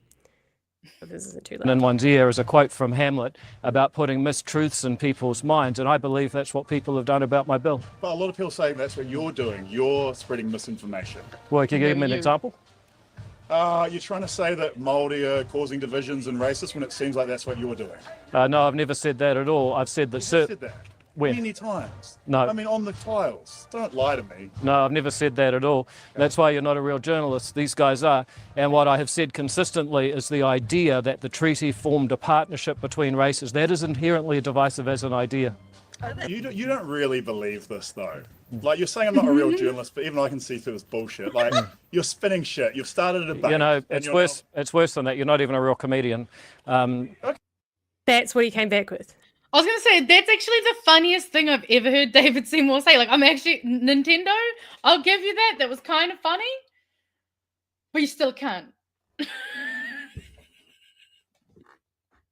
But this isn't too And in one's ear is a quote from Hamlet about putting mistruths in people's minds, and I believe that's what people have done about my bill. But a lot of people saying that's what you're doing. You're spreading misinformation. Well, can you give me an example? You're trying to say that Māori are causing divisions and racist when it seems like that's what you're doing. No, I've never said that at all. I've said that You said that When? many times. No. I mean, on the tiles. Don't lie to me. No, I've never said that at all. That's why you're not a real journalist. These guys are. And what I have said consistently is the idea that the treaty formed a partnership between races. That is inherently divisive as an idea. You don't really believe this though. Like you're saying I'm not a real journalist, but even I can see through this bullshit. Like you're spinning shit. You've started a debate. You know, it's worse. It's worse than that. You're not even a real comedian. That's what he came back with. I was going to say, that's actually the funniest thing I've ever heard David Seymour say. Like, I'm actually, Nintendo, I'll give you that. That was kind of funny. But you still can't.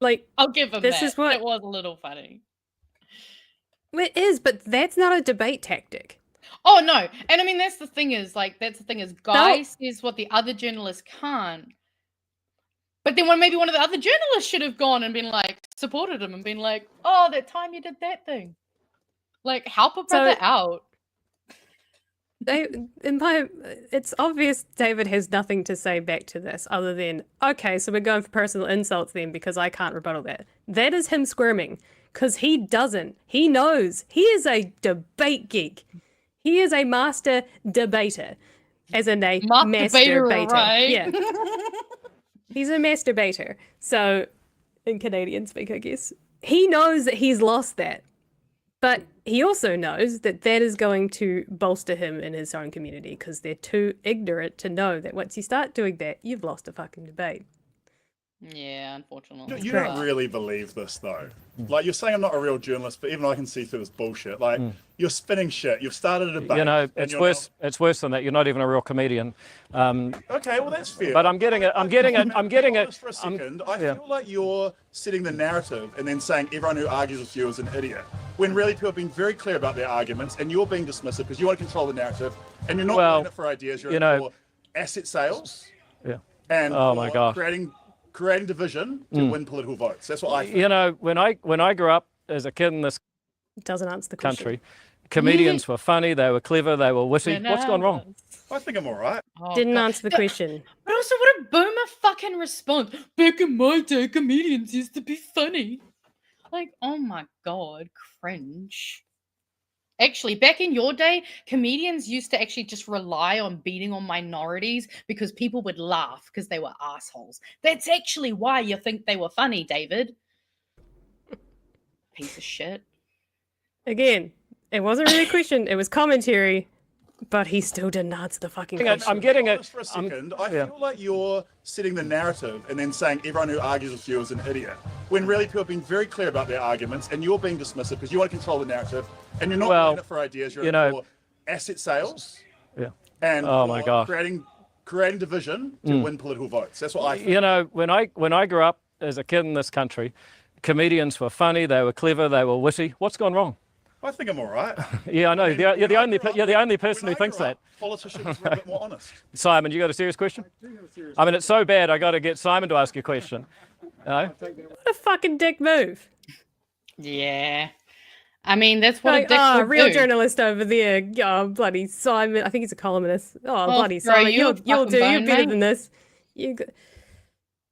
Like, I'll give him this that. is what... It was a little funny. It is, but that's not a debate tactic. Oh, no. And I mean, that's the thing is, Guy says what the other journalists can't. But then maybe one of the other journalists should have gone and been like, supported him and been like, oh, that time you did that thing. Like, help a brother out. It's obvious David has nothing to say back to this other than, okay, so we're going for personal insults then because I can't rebuttal that. That is him squirming because he doesn't. He knows. He is a debate geek. He is a master debater, as in a masturbator. Right? Yeah. He's a masturbator. So, in Canadian speak, I guess. He knows that he's lost that. But he also knows that that is going to bolster him in his own community because they're too ignorant to know that once you start doing that, you've lost a fucking debate. Yeah, unfortunately. You don't really believe this though. Like you're saying I'm not a real journalist, but even I can see through this bullshit. Like you're spinning shit. You've started a debate. You know, it's worse. It's worse than that. You're not even a real comedian. Okay, well that's fair. But I'm getting it. I'm getting it. Just for a second, I feel like you're setting the narrative and then saying everyone who argues with you is an idiot. When really people have been very clear about their arguments, and you're being dismissive because you want to control the narrative, and you're not in it for ideas. You're in it for asset sales. Yeah. And oh my God, creating division to win political votes. That's what I think. You know, when I grew up as a kid in this doesn't answer the country, comedians were funny, they were clever, they were witty. What's gone wrong? I think I'm all right. Oh, Didn't answer the question. But also, what a boomer fucking response. Back in my day, comedians used to be funny. Like, oh my God, cringe. Actually, back in your day, comedians used to actually just rely on beating on minorities because people would laugh because they were assholes. That's actually why you think they were funny, David. Piece of shit. Again, it wasn't really a question. It was commentary, but he still didn't answer the fucking question. I'm getting it. Just for a second, I feel like you're setting the narrative and then saying everyone who argues with you is an idiot. When really people have been very clear about their arguments, and you're being dismissive because you want to control the narrative, and you're not in it for ideas. You're in it for asset sales. Yeah. And oh my God, creating division to win political votes. That's what I think. You know, when I grew up as a kid in this country, comedians were funny, they were clever, they were witty. What's gone wrong? I think I'm all right. Yeah, I know. You're the only person who thinks that. Politicians are a bit more honest. Simon, you got a serious question? I mean, it's so bad. I got to get Simon to ask you a question. No? What a fucking dick move. Yeah. I mean, that's what a dick would real do. Journalist over there. Oh, bloody Simon. I think he's a columnist. Oh, bloody bro, Simon. you're You'll do. You're bone, better mate. than this.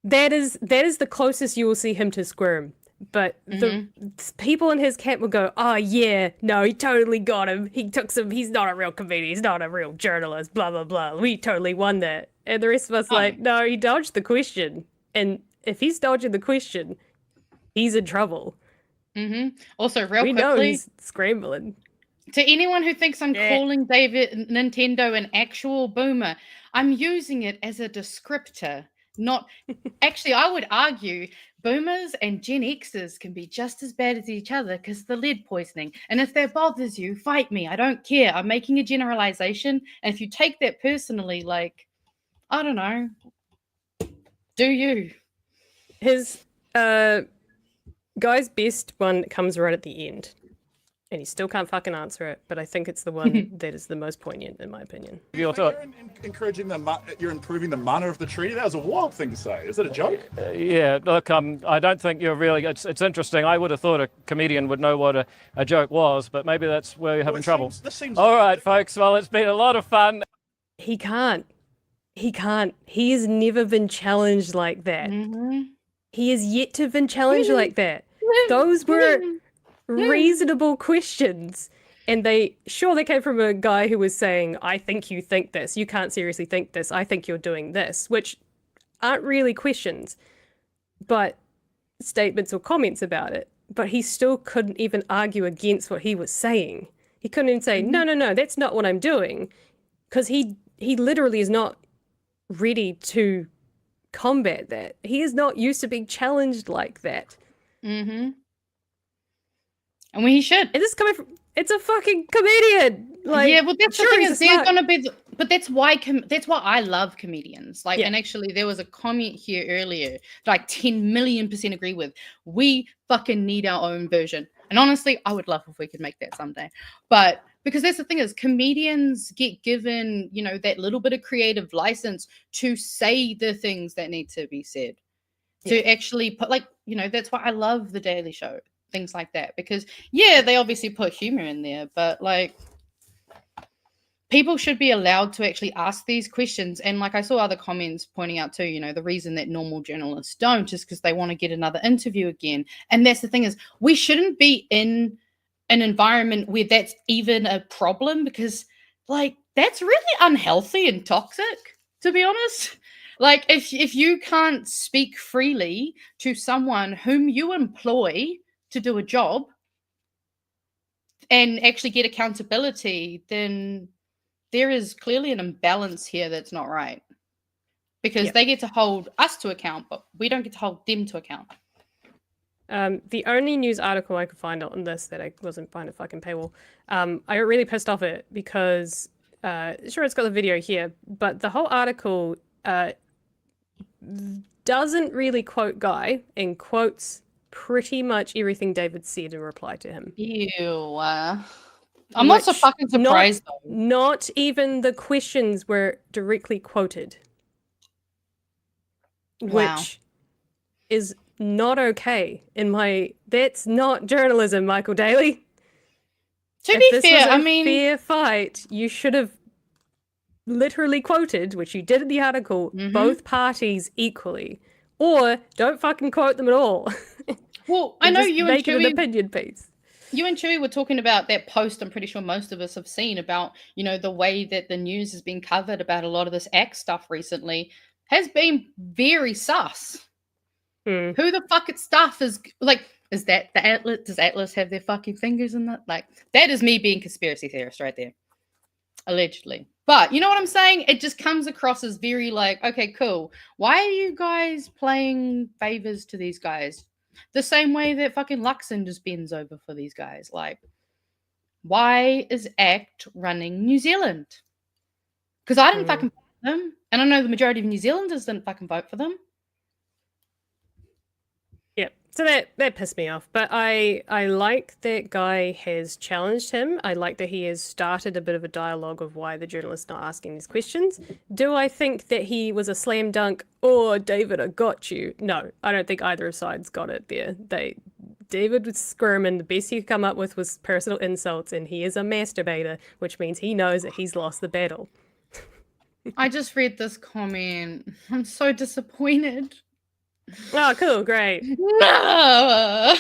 That is the closest you will see him to squirm. But the people in his camp will go, oh yeah, no, he totally got him. He took some, he's not a real comedian, he's not a real journalist, blah, blah, blah. We totally won that. And the rest of us like, no, he dodged the question. And if he's dodging the question, he's in trouble. Also, real we quickly, know he's scrambling. to anyone who thinks I'm calling David Nintendo an actual boomer, I'm using it as a descriptor. Not actually, I would argue boomers and Gen Xers can be just as bad as each other because the lead poisoning. And if that bothers you, fight me. I don't care. I'm making a generalization. And if you take that personally, like, I don't know, do you? His guy's best one comes right at the end. And he still can't fucking answer it, but I think it's the one that is the most poignant, in my opinion. You're you're improving the mana of the treaty. That was a wild thing to say. Is it a joke? Yeah, look, I don't think you're really. It's interesting. I would have thought a comedian would know what a joke was, but maybe that's where you're having trouble. All right, folks. Well, it's been a lot of fun. He can't. He has never been challenged like that. He has yet to have been challenged like that. Those were reasonable questions, and they came from a guy who was saying, I think you think this, you can't seriously think this, I think you're doing this, which aren't really questions but statements or comments about it. but he still couldn't even argue against what he was saying. He couldn't even say, no, that's not what I'm doing. Because he literally is not ready to combat that. He is not used to being challenged like that. Mm-hmm. And when he should. And this is coming from, it's a fucking comedian. Like, yeah, well, that's the sure, thing he's is, they're smart. gonna be. But that's why I love comedians. Like, and actually, there was a comment here earlier that I 10 million% agree with. We fucking need our own version. And honestly, I would love if we could make that someday. But because that's the thing is, comedians get given, you know, that little bit of creative license to say the things that need to be said. To actually put, like, you know, that's why I love The Daily Show. Things like that, because they obviously put humor in there, but like, people should be allowed to actually ask these questions. And like, I saw other comments pointing out too, you know, the reason that normal journalists don't is because they want to get another interview again. And that's the thing is, we shouldn't be in an environment where that's even a problem, because like, that's really unhealthy and toxic, to be honest. Like, if you can't speak freely to someone whom you employ to do a job and actually get accountability, then there is clearly an imbalance here that's not right, because they get to hold us to account, but we don't get to hold them to account. The only news article I could find on this that I wasn't behind a fucking paywall, I got really pissed off at it because, sure, it's got the video here, but the whole article doesn't really quote Guy and quotes pretty much everything David said in reply to him. Ew. I'm not so fucking surprised, though. Not even the questions were directly quoted. Wow. Which is not okay in my... That's not journalism, Michael Daly. To be this fair, was a I mean... fair fight, you should have literally quoted, which you did in the article, both parties equally. Or don't fucking quote them at all. Well, I know you and make it an Chewie... opinion piece. You and Chewie were talking about that post. I'm pretty sure most of us have seen about, you know, the way that the news has been covered about a lot of this act stuff recently has been very sus. Who the fuck it stuff is like? Is that the Atlas? Does Atlas have their fucking fingers in that? Like, that is me being conspiracy theorist right there, allegedly. But you know what I'm saying? It just comes across as very like, okay, cool. Why are you guys playing favors to these guys? The same way that fucking Luxon just bends over for these guys. Like, why is ACT running New Zealand? Because I didn't fucking vote for them. And I know the majority of New Zealanders didn't fucking vote for them. Yep. So that pissed me off. But I like that Guy has challenged him. I like that he has started a bit of a dialogue of why the journalist's not asking these questions. Do I think that he was a slam dunk? Or David, I got you. No, I don't think either of sides got it there. David was squirming. The best he could come up with was personal insults, and he is a masturbator, which means he knows that he's lost the battle. I just read this comment. I'm so disappointed. Oh, cool, great. No.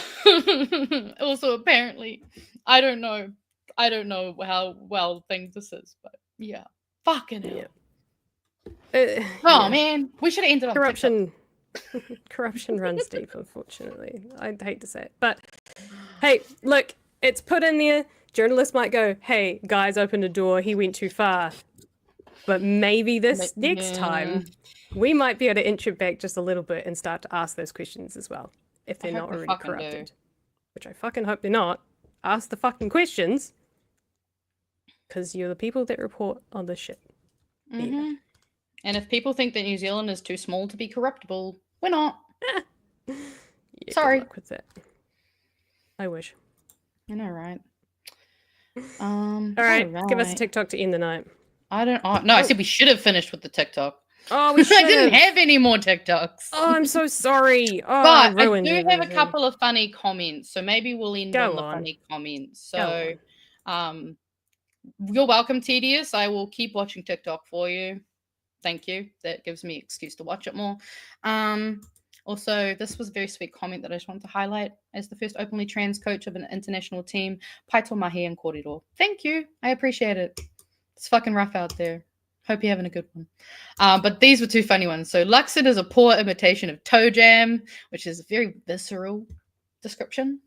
Also, apparently, I don't know how well thing this is, but yeah, fucking hell. Man, we should have ended on corruption. Corruption runs deep, unfortunately. I'd hate to say it, but hey, look, it's put in there. Journalists might go, "Hey, guys, opened a door. He went too far." But maybe this next time, we might be able to inch it back just a little bit and start to ask those questions as well, if they're not already corrupted. Which I fucking hope they're not. Ask the fucking questions, because you're the people that report on this shit. Mm-hmm. And if people think that New Zealand is too small to be corruptible, we're not. Yeah, sorry. Good luck with that. I wish. I know, right? All right, give us a TikTok to end the night. I said we should have finished with the TikTok. Oh, we should. I didn't have any more TikToks. Oh, I'm so sorry. Oh, but I ruined do everything. have a couple of funny comments, so maybe we'll end on the funny comments. So, you're welcome, Tedious. I will keep watching TikTok for you. Thank you. That gives me an excuse to watch it more. Also, this was a very sweet comment that I just wanted to highlight. As the first openly trans coach of an international team, Paito Mahi and Kōrero. Thank you. I appreciate it. It's fucking rough out there. Hope you're having a good one. But these were two funny ones. So Luxon is a poor imitation of Toe Jam, which is a very visceral description.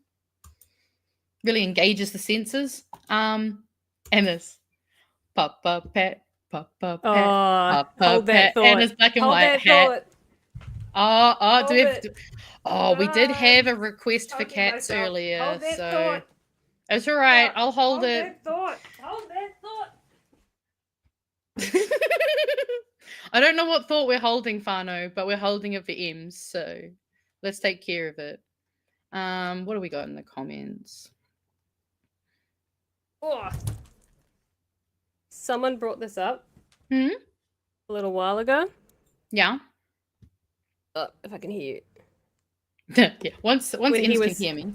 really engages the senses. And this Papa Pat, Papa Pat, Papa hold that Pat, and thought. his black and Hold white that hat. thought. Do we have Hold to, we did have a request for Hold cats myself. earlier, Hold that so thought. it's all right. I'll hold it. That thought. Hold that thought. I don't know what thought we're holding, Fano, but we're holding it for Ems, so let's take care of it. What do we got in the comments? Oh. Someone brought this up a little while ago. Yeah. If I can hear you. Yeah. Once When he Ems was- can hear me.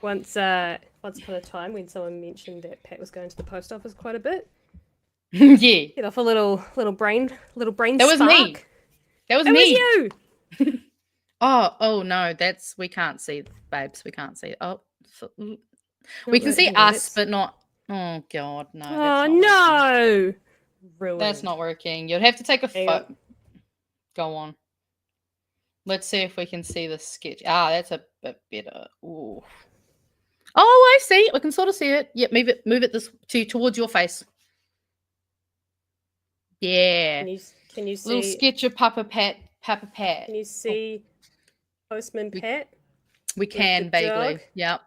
Once upon a time, when someone mentioned that Pat was going to the post office quite a bit. Yeah. Get off a little brain That was spark. me. That was That me. was you. Oh no, we can't see, babes. We can't see. We can right, see hang on, us, but not. Oh god, no. Oh no! Ruined. That's not working. You'd have to take a Hang photo. on. Go on. Let's see if we can see the sketch. That's a bit better. Ooh. Oh, I see. We can sort of see it. Yeah, move it towards your face. Yeah. Can you see? Little sketch of Papa Pat. Can you see Postman Pat? We can the vaguely. dog? Yep.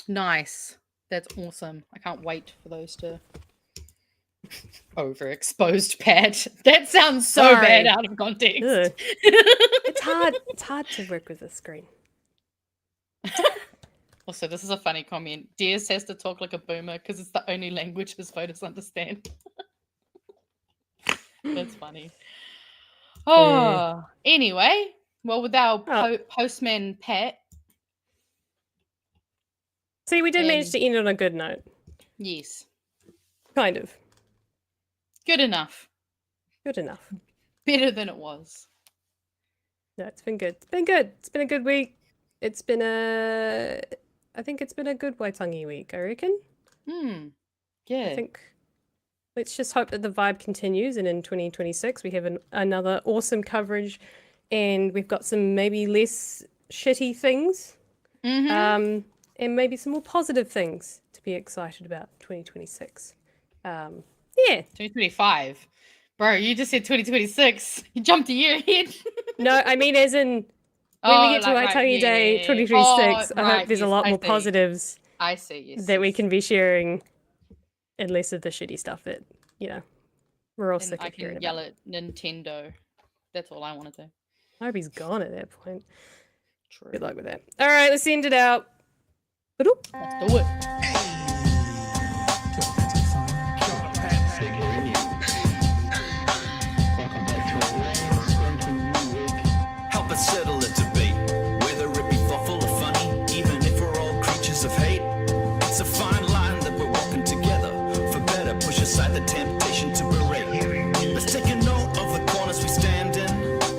Nice. That's awesome. I can't wait for those to overexposed Pat. That sounds so Sorry. bad out of context. Ugh. It's hard to work with a screen. Also, this is a funny comment. Deers has to talk like a boomer because it's the only language his voters understand. That's funny. Oh, anyway. Well, with our postman Pat. See, we did manage to end on a good note. Yes. Kind of. Good enough. Good enough. Better than it was. No, it's been good. It's been good. It's been a good week. I think it's been a good Waitangi week, I reckon. Yeah. I think let's just hope that the vibe continues, and in 2026 we have another awesome coverage, and we've got some maybe less shitty things, and maybe some more positive things to be excited about 2026. Yeah. 2025. Bro, you just said 2026. You jumped a year ahead. No, I mean as in when we get to Waitangi Day 2026, I hope there's a lot more positives I see, yes. that we can be sharing, and less of the shitty stuff that, we're all And sick I of hearing can yell about. at Nintendo. That's all I want to do. I hope he's gone at that point. True. Good luck with that. All right, let's end it out. Let's do it. Help us settle a debate, whether it be thoughtful or funny, even if we're all creatures of hate. It's a fine line that we're walking together. For better, push aside the temptation to berate. Let's take a note of the corners we stand in.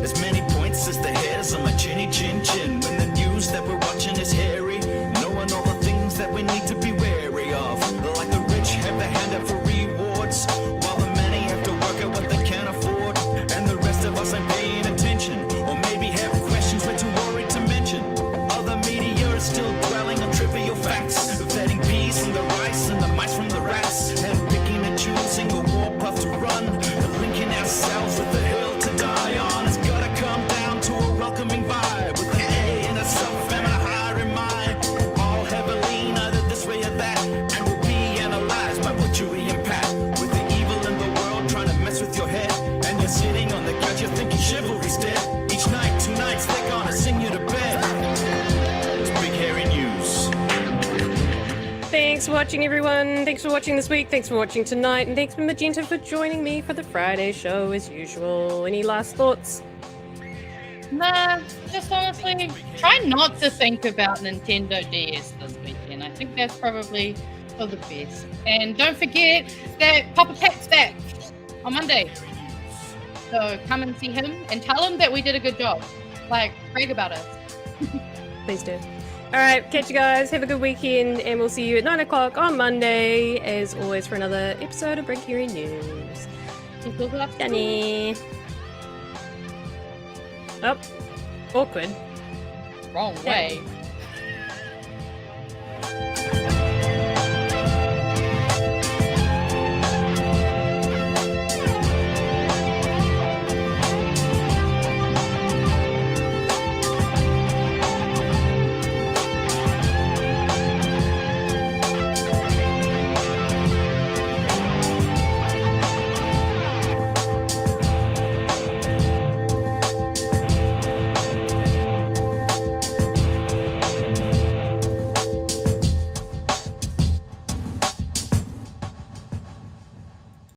As many points as the hairs on my chinny chin chin. When the news that we're watching is hairy, knowing all the things that we need to be wary of. Like the rich have the hand out for rewards, while the many have to work at what they can't afford. And the rest of us ain't paying attention, or maybe have questions we're too worried to mention. Other media is still dwelling on trivial facts, vetting peas from the rice and the mice from the rats, and picking and choosing a war path to run, and linking ourselves with the hill to die on. It's gotta come down to a welcoming vibe, with an A in a self and a higher in mind. All heavily, neither this way or that, and we'll be analyzed by what Chewie and Pat. With the evil in the world trying to mess with your head, and you're sitting on the couch, you're thinking chivalry's dead. Each night, 2 nights, they're gonna sing you to bed. It's Big Hairy News. Thanks for watching, everyone. Thanks for watching this week. Thanks for watching tonight. And thanks for Magenta for joining me for the Friday show as usual. Any last thoughts? Nah, just honestly, try not to think about Nintendo DS this weekend. I think that's probably for the best. And don't forget that Papa Pat's back on Monday. So come and see him and tell him that we did a good job. Like, brag about us. Please do. All right, catch you guys. Have a good weekend, and we'll see you at 9 o'clock on Monday, as always, for another episode of Brink News. Danny. Oh, awkward. Wrong way. Bye.